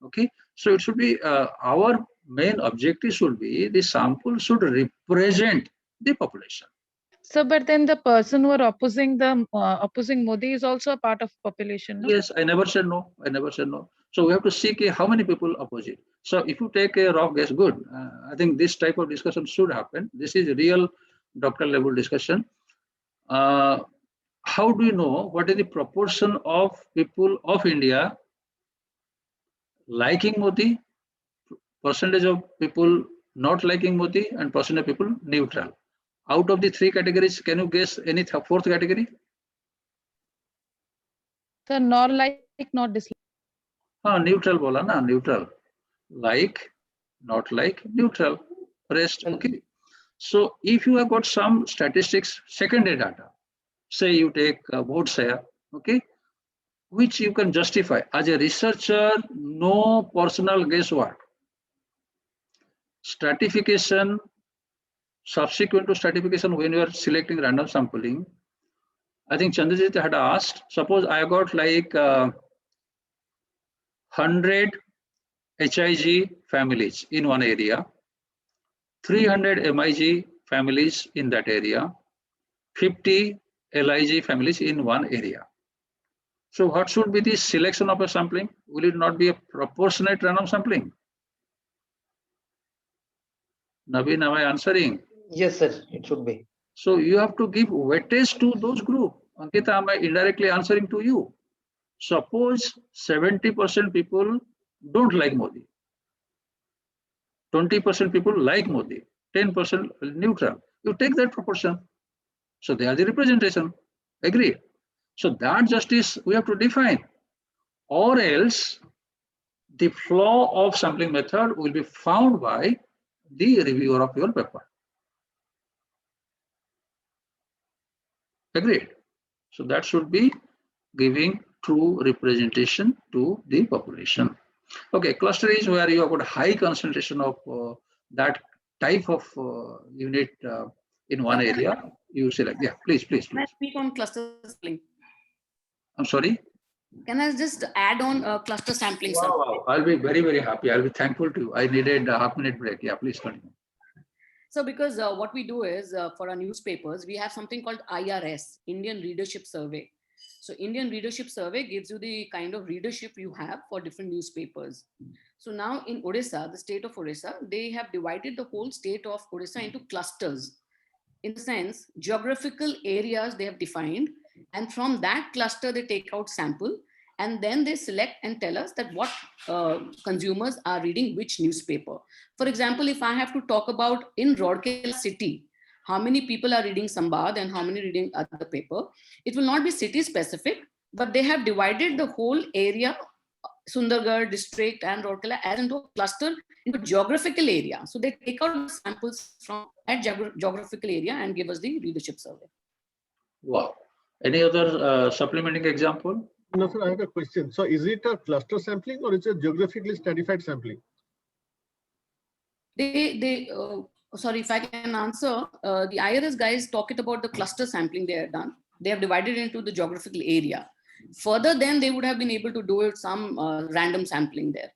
Okay, so it should be our main objective should be the sample should represent the population. So, but then the person who are opposing Modi is also a part of population. No? Yes, I never said no. So we have to see how many people oppose it. So if you take a rough guess, good. I think this type of discussion should happen. This is a real doctoral level discussion. How do you know what is the proportion of people of India liking Modi, percentage of people not liking Modi, and percentage of people neutral? Out of the three categories, can you guess any fourth category? So not like, not dislike. Neutral bola na, neutral. Like, not like, neutral. Rest, okay. So if you have got some statistics, secondary data, say you take vote share, okay, which you can justify as a researcher, no personal guesswork. Stratification, subsequent to stratification, when you are selecting random sampling, I think Chandrajit had asked, suppose I got like 100 HIG families in one area, 300 MIG families in that area, 50 LIG families in one area. So what should be the selection of a sampling? Will it not be a proportionate random sampling? Naveen, am I answering? Yes, sir, it should be. So you have to give weightage to those groups. Ankita, am I indirectly answering to you? Suppose 70% people don't like Modi. 20% people like Modi. 10% neutral. You take that proportion. So they are the representation. Agreed. So that justice we have to define. Or else the flaw of sampling method will be found by the reviewer of your paper. Agreed? So that should be giving true representation to the population. Okay, cluster is where you have got high concentration of that type of unit in one area. You select. Yeah, please. Can I speak on cluster sampling? I'm sorry? Can I just add on cluster sampling? Wow, I'll be very, very happy. I'll be thankful to you. I needed a half-minute break. Yeah, please continue. So because what we do is for our newspapers, we have something called IRS, Indian Readership Survey. So Indian Readership Survey gives you the kind of readership you have for different newspapers. So now in Odisha, the state of Odisha, they have divided the whole state of Odisha into clusters. In the sense, geographical areas they have defined, and from that cluster they take out sample, and then they select and tell us that what consumers are reading which newspaper. For example, if I have to talk about in Rourkela city, how many people are reading Sambad and how many reading other paper, it will not be city specific, but they have divided the whole area, Sundargarh district and Rourkela, as into a cluster, into geographical area. So they take out samples from that geographical area and give us the readership survey. Wow. Any other supplementing example? No, sir, I have a question. So is it a cluster sampling or is it geographically stratified sampling? Sorry, if I can answer, the IRS guys talking about the cluster sampling they have done. They have divided into the geographical area. Further, then they would have been able to do it some random sampling there.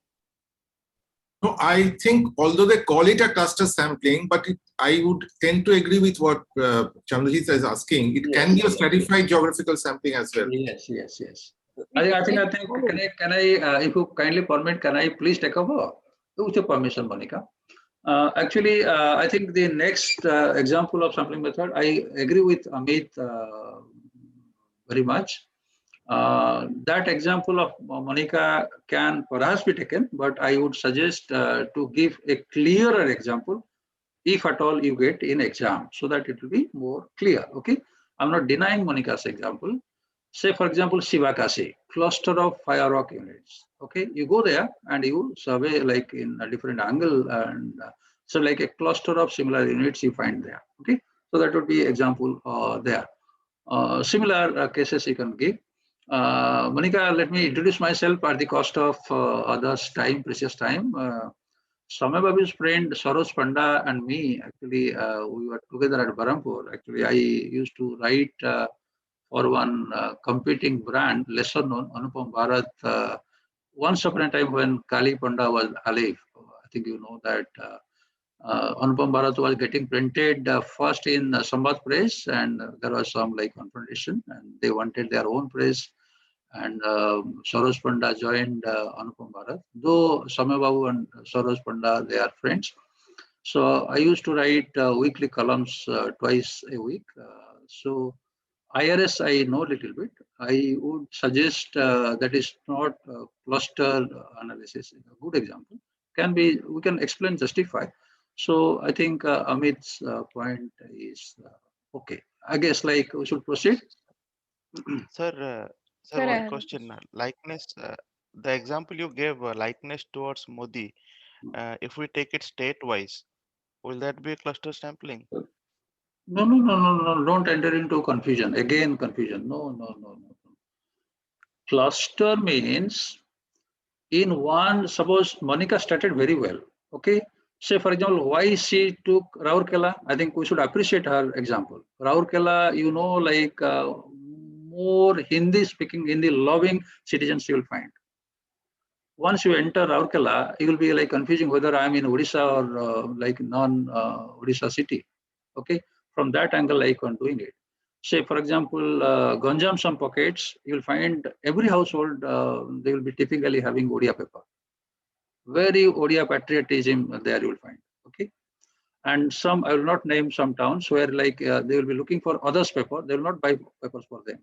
No, I think although they call it a cluster sampling, but I would tend to agree with what Chandrajit is asking. It can be a stratified geographical sampling as well. Yes. I think. Can I? If you kindly permit, can I please take over? With your permission, Monica. Actually, I think the next example of sampling method, I agree with Amit very much. That example of Monica can perhaps be taken, but I would suggest to give a clearer example, if at all you get in exam, so that it will be more clear. Okay, I'm not denying Monica's example. Say, for example, Sivakasi, cluster of fire rock units. Okay, you go there and you survey like in a different angle, and so like a cluster of similar units you find there. Okay, so that would be example there. Similar cases you can give. Monica, let me introduce myself at the cost of others' time, precious time. Samay Babu's friend Saroj Panda and me, actually, we were together at Barampur. Actually, I used to write for one competing brand, lesser known, Anupam Bharat, once upon a time when Kali Panda was alive. I think you know that Anupam Bharat was getting printed first in Sambad Press, and there was some like confrontation, and they wanted their own press. And Saroj Panda joined Anupam Bharat. Though Samay Babu and Saroj Panda, they are friends. So I used to write weekly columns twice a week. So IRS I know a little bit. I would suggest that is not cluster analysis. A good example can be, we can explain, justify. So I think Amit's point is okay. I guess like we should proceed. Sir, one question. Likeness, the example you gave, likeness towards Modi, if we take it state-wise, will that be a cluster sampling? No. Don't enter into confusion. Again, confusion. No. Cluster means in one, suppose Monica started very well. Okay. Say, for example, why she took Rourkela. I think we should appreciate her example. Rourkela, you know, like more Hindi-speaking, Hindi-loving citizens you will find. Once you enter Rourkela, you will be like confusing whether I'm in Odisha or like non-Odisha city. Okay, from that angle, like on doing it. Say, for example, Ganjam, some pockets, you will find every household, they will be typically having Odia paper. Very Odia patriotism there you will find. Okay, and some, I will not name some towns where like they will be looking for others' paper, they will not buy papers for them.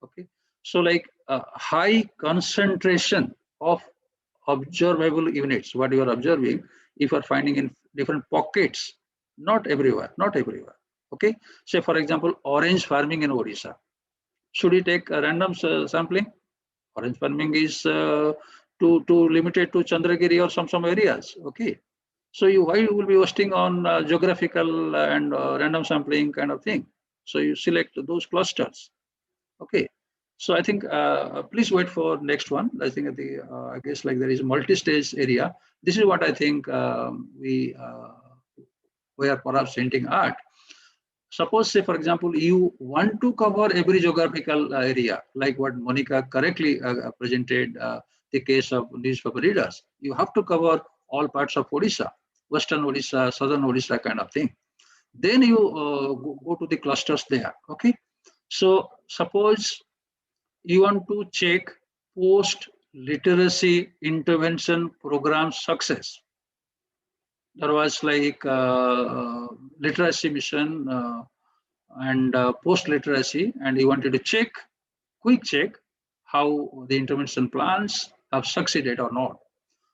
Okay, so like high concentration of observable units, what you are observing, if you are finding in different pockets, not everywhere. Okay, say for example, orange farming in Odisha. Should we take a random sampling? Orange farming is to limit it to Chandragiri or some areas. Okay. So why you will be hosting on geographical and random sampling kind of thing? So you select those clusters. Okay. So I think please wait for next one. I think I guess like there is a multi-stage area. This is what I think we are perhaps hinting at. Suppose, say, for example, you want to cover every geographical area, like what Monica correctly presented the case of newspaper readers. You have to cover all parts of Odisha, Western Odisha, Southern Odisha kind of thing. Then you go to the clusters there. Okay. So suppose you want to check post-literacy intervention program success. There was like literacy mission and post-literacy, and you wanted to quick check how the intervention plans have succeeded or not.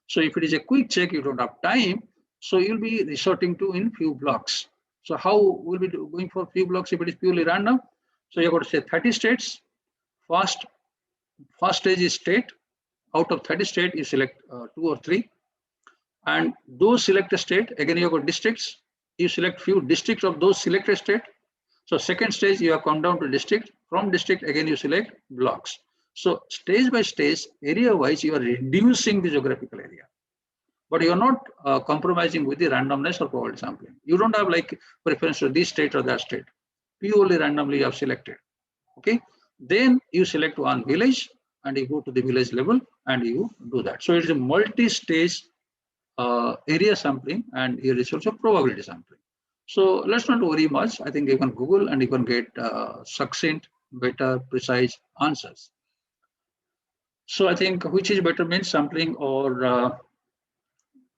So if it is a quick check, you don't have time, so you'll be resorting to in few blocks. So how will we do going for few blocks if it is purely random? So you're going to say 30 states. First stage is state. Out of 30 states, you select 2 or 3. And those selected state, again, you have got districts. You select few districts of those selected state. So second stage, you have come down to district. From district, again, you select blocks. So stage by stage, area-wise, you are reducing the geographical area. But you are not compromising with the randomness or probability sampling. You don't have like preference to this state or that state. Purely randomly you have selected. Okay. Then you select one village and you go to the village level and you do that. So it's a multi-stage area sampling, and here is also probability sampling. So let's not worry much. I think you can Google and you can get succinct, better, precise answers. So I think which is better means sampling or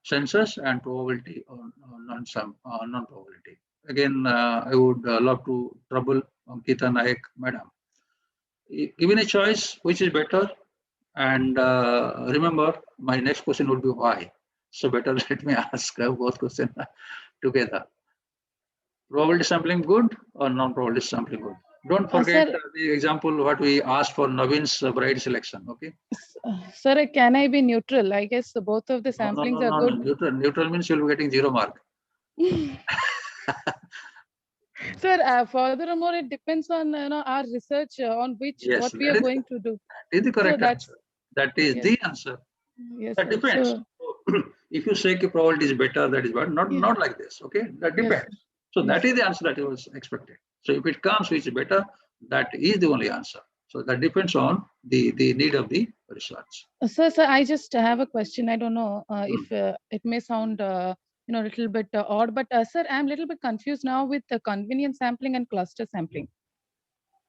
census, and probability or non-probability. Again, I would love to trouble Ankita Naik, madam. Given a choice, which is better? And remember, my next question would be why. So better let me ask both questions together. Probability sampling good or non-probability sampling good? Don't forget the example what we asked for Navin's bride selection. Okay. Sir, can I be neutral? I guess both of the samplings are good. No, neutral means you'll be getting 0 mark. Sir, furthermore, it depends on our research on which what we are going to do. That is the correct answer. That is the answer. Yes, that depends. So, if you say probability is better, that is bad. Not like this. Okay, that depends. So that is the answer that was expected. So if it comes which is better, that is the only answer. So that depends on the need of the research. Sir, I just have a question. I don't know if it may sound a little bit odd, but sir, I'm a little bit confused now with the convenience sampling and cluster sampling.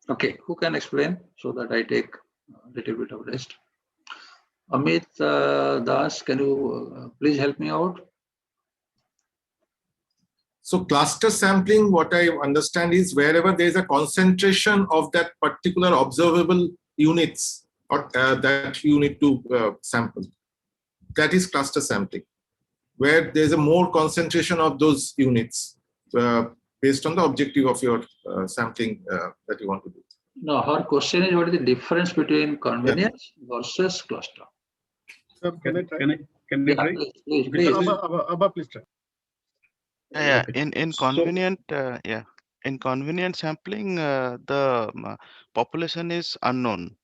Okay, who can explain so that I take a little bit of rest? Amit Das, can you please help me out? So cluster sampling, what I understand is wherever there is a concentration of that particular observable units or that you need to sample. That is cluster sampling, where there's a more concentration of those units based on the objective of your sampling that you want to do. No, her question is what is the difference between convenience versus cluster? Sir, can I try? Can I try? Please. Abba, please try. Yeah, in convenient in convenient sampling the population is unknown,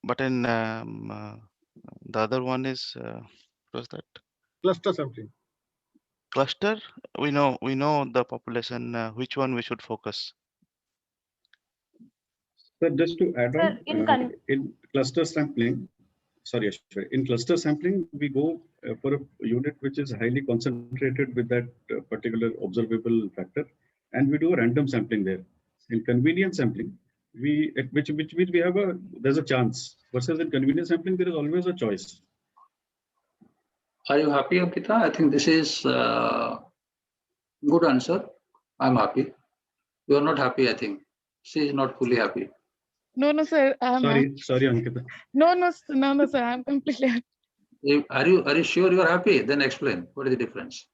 but in the other one is what was that? Cluster sampling. Cluster, we know the population, which one we should focus. So just to add on, in cluster sampling, in cluster sampling, we go for a unit which is highly concentrated with that particular observable factor, and we do a random sampling there. In convenience sampling, which we have there's a chance, versus in convenience sampling there is always a choice. Are you happy, Ankita? I think this is good answer. I'm happy. You are not happy, I think. She is not fully happy. No, sir. Sorry, Ankita. No, sir. I'm completely happy. Are you sure you are happy? Then explain what is the difference.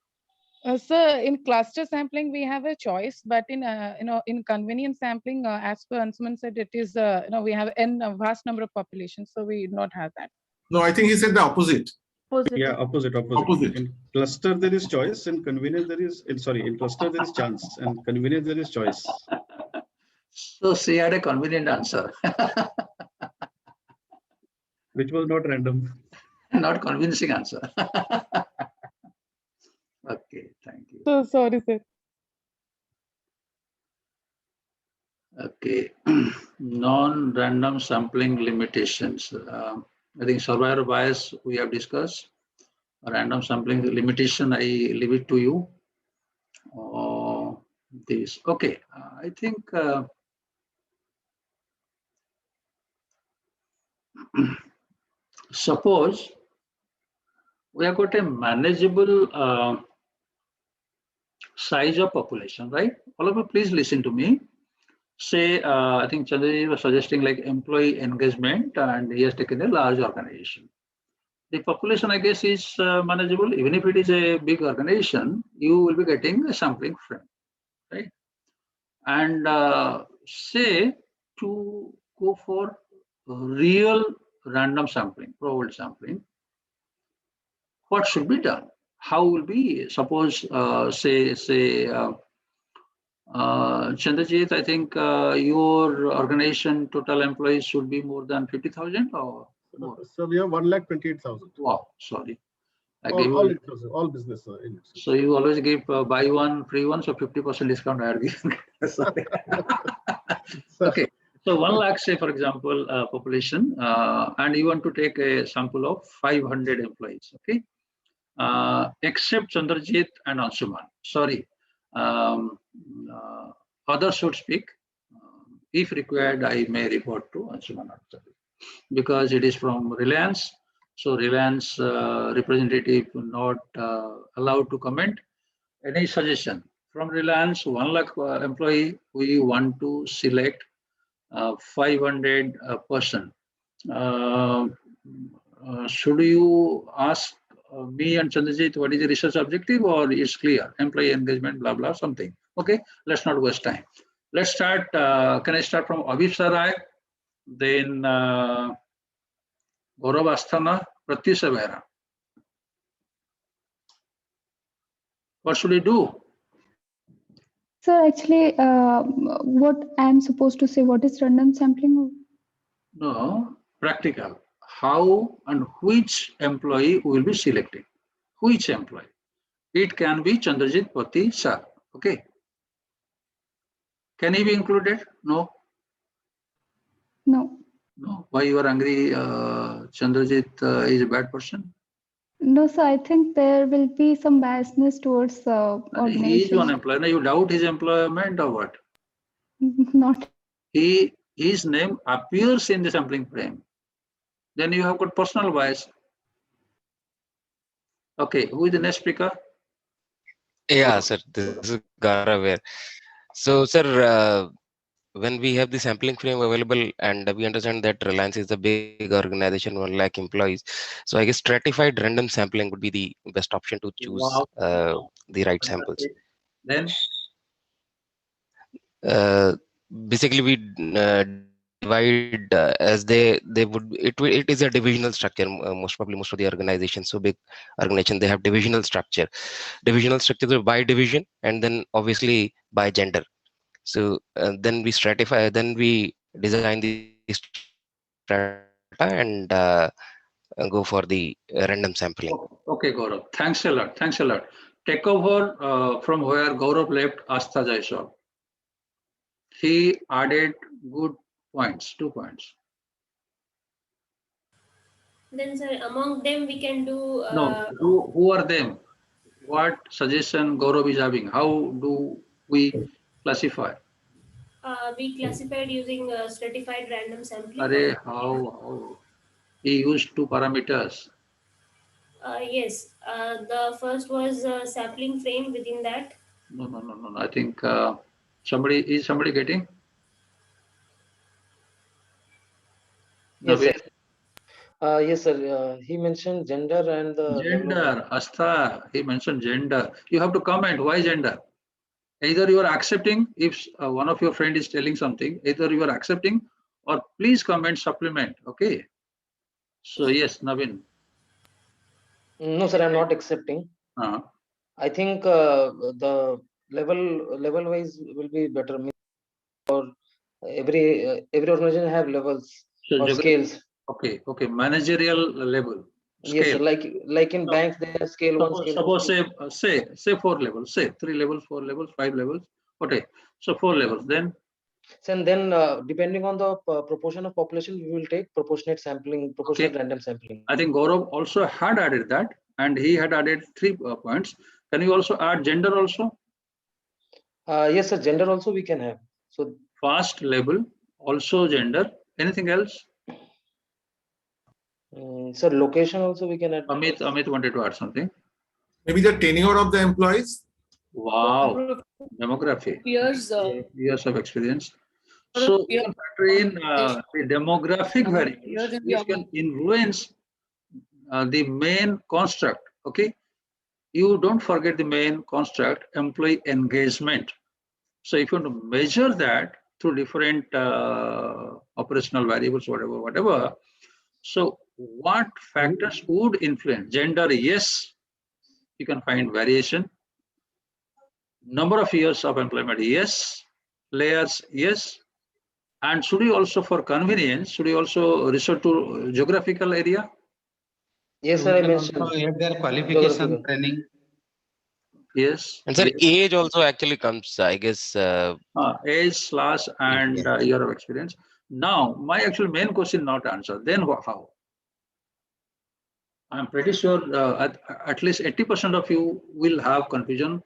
Sir, in cluster sampling we have a choice, but in in convenience sampling, as per Anshuman said, it is we have a vast number of populations, so we do not have that. No, I think he said the opposite. Yeah, opposite. In cluster there is choice, and convenience there is. In cluster there is chance, and convenience there is choice. So she had a convenient answer. Which was not random. Not convincing answer. Okay, thank you. So sorry, sir. Okay, non-random sampling limitations. I think survivor bias we have discussed. Random sampling limitation, I leave it to you. This, okay, I think suppose we have got a manageable size of population, right? All of you, please listen to me. Say, I think Chandraji was suggesting like employee engagement, and he has taken a large organization. The population, I guess, is manageable. Even if it is a big organization, you will be getting a sampling frame, right? And say to go for real random sampling, probable sampling, what should be done? How will be, suppose, Chandrajit, I think your organization total employees should be more than 50,000 or more? So we have 1,28,000. Wow, sorry. All business. So you always give buy one, free one, so 50% discount I are giving. Sorry. Okay, so 1 lakh, say for example, population, and you want to take a sample of 500 employees, okay? Except Chandrajit and Anshuman. Sorry. Others should speak. If required, I may report to Anshuman because it is from Reliance. So Reliance representative not allowed to comment. Any suggestion from Reliance? 1 lakh employee. We want to select 500 person. Should you ask me and Chandrajit what is the research objective, or is clear? Employee engagement, blah blah something. Okay, let's not waste time. Let's start. Can I start from Abhip Sarai? Then Gaurav Asthana, Pratyusha Behra. What should we do? So actually, what I'm supposed to say, what is random sampling? No, practical. How and which employee we will be selecting? Which employee? It can be Chandrajit Pati sir. Okay. Can he be included? No. No. No. Why you are angry? Chandrajit is a bad person. No, so I think there will be some biasness towards organization. He is one employee. Now you doubt his employment or what? Not. His name appears in the sampling frame. Then you have got personal bias. Okay, who is the next speaker? Yeah, sir, this is Gaurav. So, sir, when we have the sampling frame available and we understand that Reliance is a big organization, 1 lakh employees. So I guess stratified random sampling would be the best option to choose the right samples. Then? Basically, we divide as they would, it is a divisional structure. Most of the organizations, so big organization, they have divisional structure by division, and then obviously by gender. So then we stratify, then we design the strata and go for the random sampling. Okay, Gaurav. Thanks a lot. Thanks a lot. Take over from where Gaurav left Astha Jaiswal. He added good points, 2 points. Then, sir, among them we can do. No, who are them? What suggestion Gaurav is having? How do we classify? We classified using stratified random sampling. Array, how? He used 2 parameters. Yes, the first was sampling frame. Within that. No. I think somebody getting? Yes, sir. Yes, sir. He mentioned gender and the gender. Astha, he mentioned gender. You have to comment. Why gender? Either you are accepting, if one of your friend is telling something, either you are accepting or please comment, supplement. Okay. So yes, Navin. No, sir, I'm not accepting. I think the level wise will be better. Or every organization have levels So or scales. Okay, managerial level. Yes, sir, Scale. like in banks, they have scale 1, scale 2. Suppose say 4 levels, say 3 levels, 4 levels, 5 levels. Okay, so 4 levels. Then. And then depending on the proportion of population, we will take proportionate sampling, proportionate random sampling. I think Gaurav also had added that, and he had added 3 points. Can you also add gender also? Yes, sir. Gender also we can have. So fast level, also gender. Anything else? So location also we can add. Amit wanted to add something. Maybe the tenure of the employees. Wow. Demography. Years of experience. So you can factor in the demographic variables, which can influence the main construct. Okay. You don't forget the main construct, employee engagement. So if you want to measure that through different operational variables, whatever. So what factors would influence? Gender, yes, you can find variation. Number of years of employment, yes. Layers, yes. And should we also, for convenience, should we also resort to geographical area? Yes, sir, I mentioned. Their qualification, training. Yes. And sir, age also actually comes, I guess. Age, class, and year of experience. Now, my actual main question not answered. Then how? I'm pretty sure at least 80% of you will have confusion,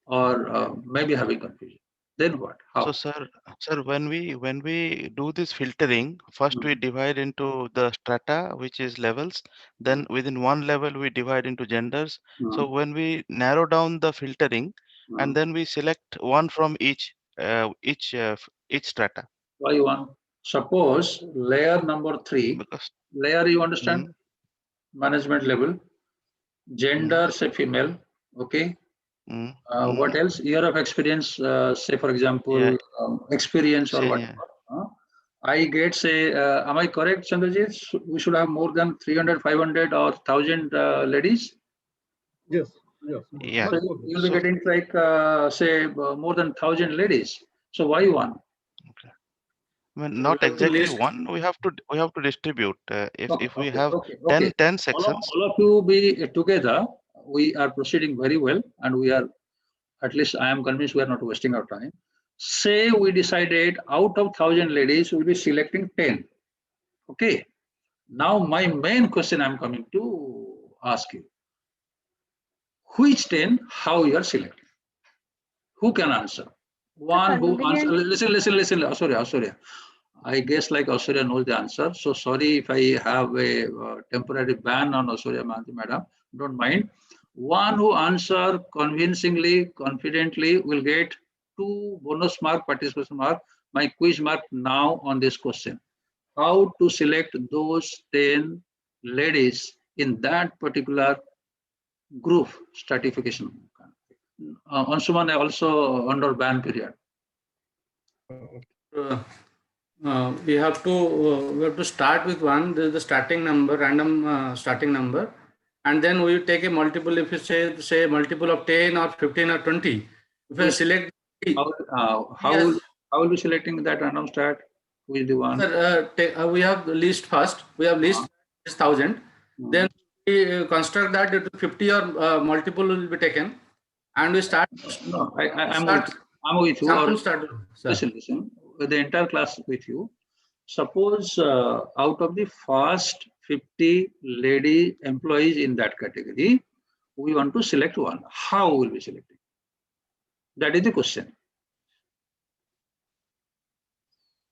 or maybe having confusion. Then what? How? So, sir, when we do this filtering, first we divide into the strata, which is levels. Then within one level, we divide into genders. So when we narrow down the filtering, and then we select one from each strata. Why one? Suppose layer number 3. Layer, you understand? Management level. Gender, say female. Okay. What else? Year of experience, say for example, experience or whatever. I get, say, am I correct, Chandrajit? We should have more than 300, 500 or 1000 ladies? Yes. Yes. So you'll be getting like, say, more than 1000 ladies. So why one? Okay. I mean, not exactly one. We have to distribute. If we have 10 sections. All of you be together. We are proceeding very well, and we are, at least I am convinced, we are not wasting our time. Say we decided out of 1000 ladies, we'll be selecting 10. Okay. Now my main question I'm coming to ask you. Which 10, how you are selecting? Who can answer? One who answers. Listen. Asurya. I guess like Asurya knows the answer. So sorry if I have a temporary ban on Asurya madam. Don't mind. One who answer convincingly, confidently will get 2 bonus mark, participation mark, my quiz mark now on this question. How to select those 10 ladies in that particular group stratification. Anshuman also under ban period. We have to start with one. This is the starting number, random starting number, and then we take a multiple. If you say multiple of 10 or 15 or 20, if you select. How will be selecting that random start? Who is the one? Sir, we have the list first. We have list 1000. Then we construct that into 50 or multiple will be taken, and we start. No, I'm with you. Listen. With the entire class with you. Suppose out of the first 50 lady employees in that category, we want to select one. How will we select it? That is the question.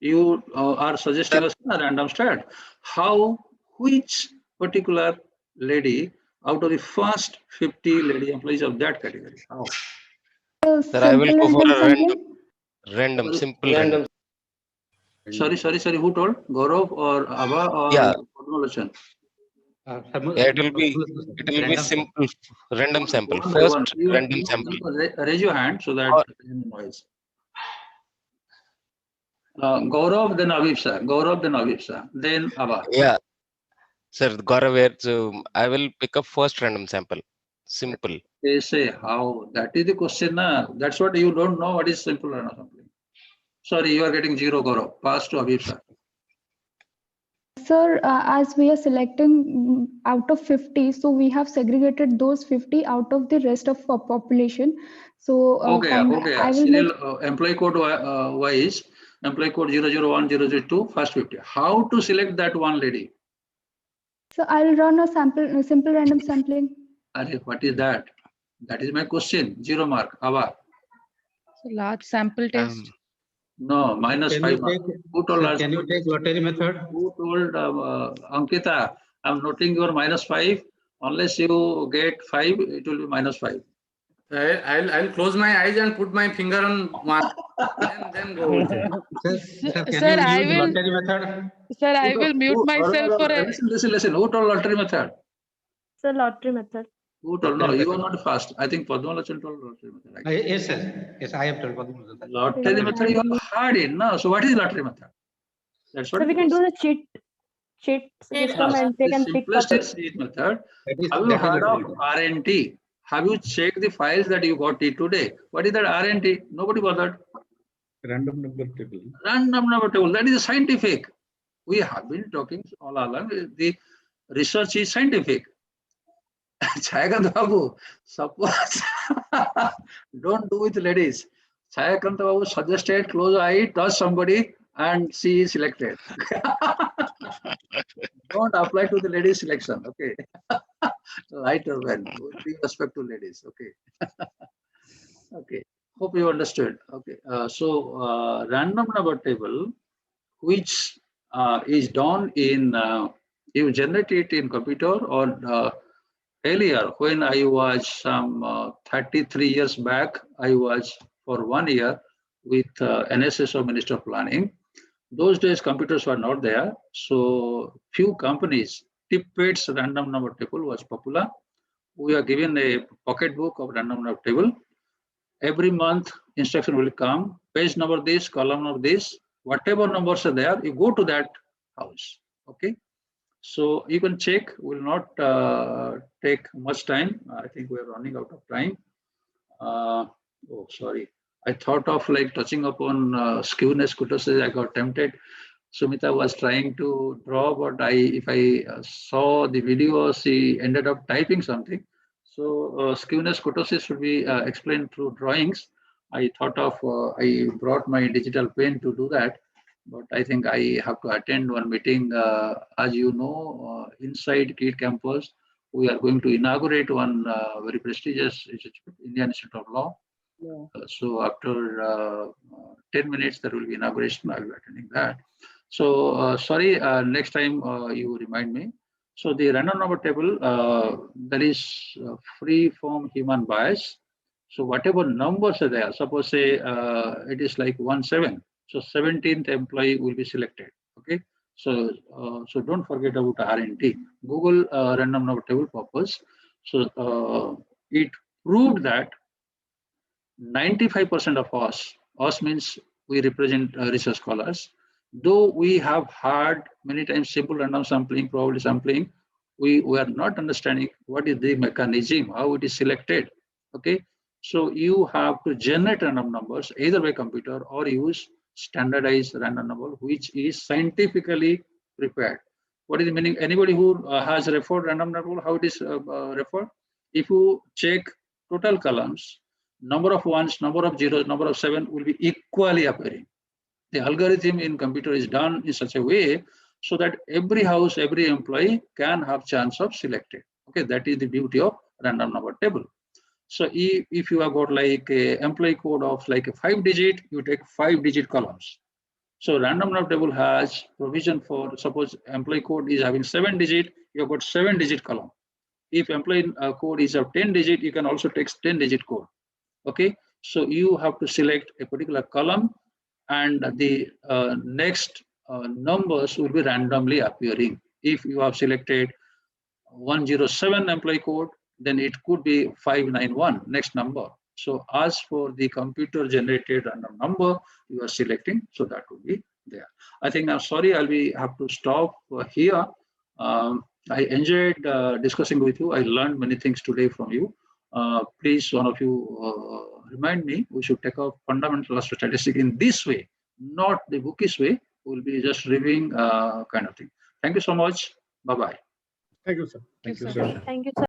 You are suggesting us a random start. Which particular lady out of the first 50 lady employees of that category? How? Sir, I will go for a random. Sorry. Who told? Gaurav or Abha or Padmalochan? It will be simple. Random sample. First random sample. Raise your hand so that noise. Gaurav, then Avib sir. Then Abha. Yeah. Sir, Gaurav, so I will pick up first random sample. Simple. They say how. That is the question. That's what you don't know what is simple random sampling. Sorry, you are getting 0, Gaurav. Pass to Habib sir. Sir, as we are selecting out of 50, so we have segregated those 50 out of the rest of population. So Okay. I will Serial employee code wise, employee code 001, 002, first 50. How to select that one lady? So I'll run a simple random sampling. What is that? That is my question. 0 mark. Ava. So large sample test. No, minus 5 marks. Who told us? Can you take lottery method? Who told Ankita? I'm noting your minus 5. Unless you get 5, it will be minus 5. I'll close my eyes and put my finger on one, then go with it. Sir, I will. Lottery method? Sir, I will mute myself for a. Listen. Who told lottery method? Sir, lottery method. Who told? No, you are not fast. I think Padmalachan told lottery method. Right? Yes, sir. Yes, I have told Padmalachan. Lottery method, you have heard it. No, so what is lottery method? That's what. So we can do the cheat system and they can pick up. Simplest is cheat method. Have you heard of RNT? Have you checked the files that you got it today? What is that RNT? Nobody bothered. Random number table. Random number table. That is scientific. We have been talking all along. The research is scientific. Chayakant Babu, suppose don't do with ladies. Chayakant Babu suggested close eye, touch somebody, and she is selected. Don't apply to the ladies selection. Okay. Lighter when with respect to ladies. Okay. Okay. Hope you understood. Okay. Random number table, which is done in you generate it in computer or earlier when I was some 33 years back, I was for 1 year with NSSO Minister of Planning. Those days computers were not there, so few companies. Tippet's random number table was popular. We are given a pocket book of random number table. Every month instruction will come, page number this, column number this, whatever numbers are there, you go to that house. Okay. So you can check, will not take much time. I think we are running out of time. Oh, sorry. I thought of like touching upon skewness kurtosis. I got tempted. Sumita was trying to draw, but if I saw the video, she ended up typing something. So skewness kurtosis should be explained through drawings. I thought of, I brought my digital pen to do that. But I think I have to attend one meeting. As you know, inside KIIT campus, we are going to inaugurate one very prestigious institute, Indian Institute of Law. Yeah. So after 10 minutes, there will be inauguration. I will be attending that. So sorry, next time you remind me. So the random number table, that is free from human bias. So whatever numbers are there, suppose say it is like 17. So 17th employee will be selected. Okay. So so don't forget about RNT. Google random number table purpose. So it proved that 95% of us means we represent research scholars. Though we have had many times simple random sampling, probability sampling, we are not understanding what is the mechanism, how it is selected. Okay. So you have to generate random numbers either by computer or use standardized random number, which is scientifically prepared. What is the meaning? Anybody who has referred random number, how it is referred? If you check total columns, number of ones, number of zeros, number of 7 will be equally appearing. The algorithm in computer is done in such a way so that every house, every employee can have chance of selected. Okay, that is the beauty of random number table. So if you have got like a employee code of like a 5-digit, you take 5-digit columns. So random number table has provision for, suppose employee code is having 7-digit, you have got 7-digit column. If employee code is of 10-digit, you can also take 10-digit code. Okay, so you have to select a particular column and the next numbers will be randomly appearing. If you have selected 107 employee code, then it could be 591 next number. So as for the computer generated random number you are selecting, so that will be there. I think I'm sorry, I'll have to stop here. I enjoyed discussing with you. I learned many things today from you. Please, one of you remind me, we should take up fundamental statistics in this way, not the bookish way. We'll be just reviewing kind of thing. Thank you so much. Bye-bye. Thank you, sir. Thank you, sir. sir. Thank you, sir.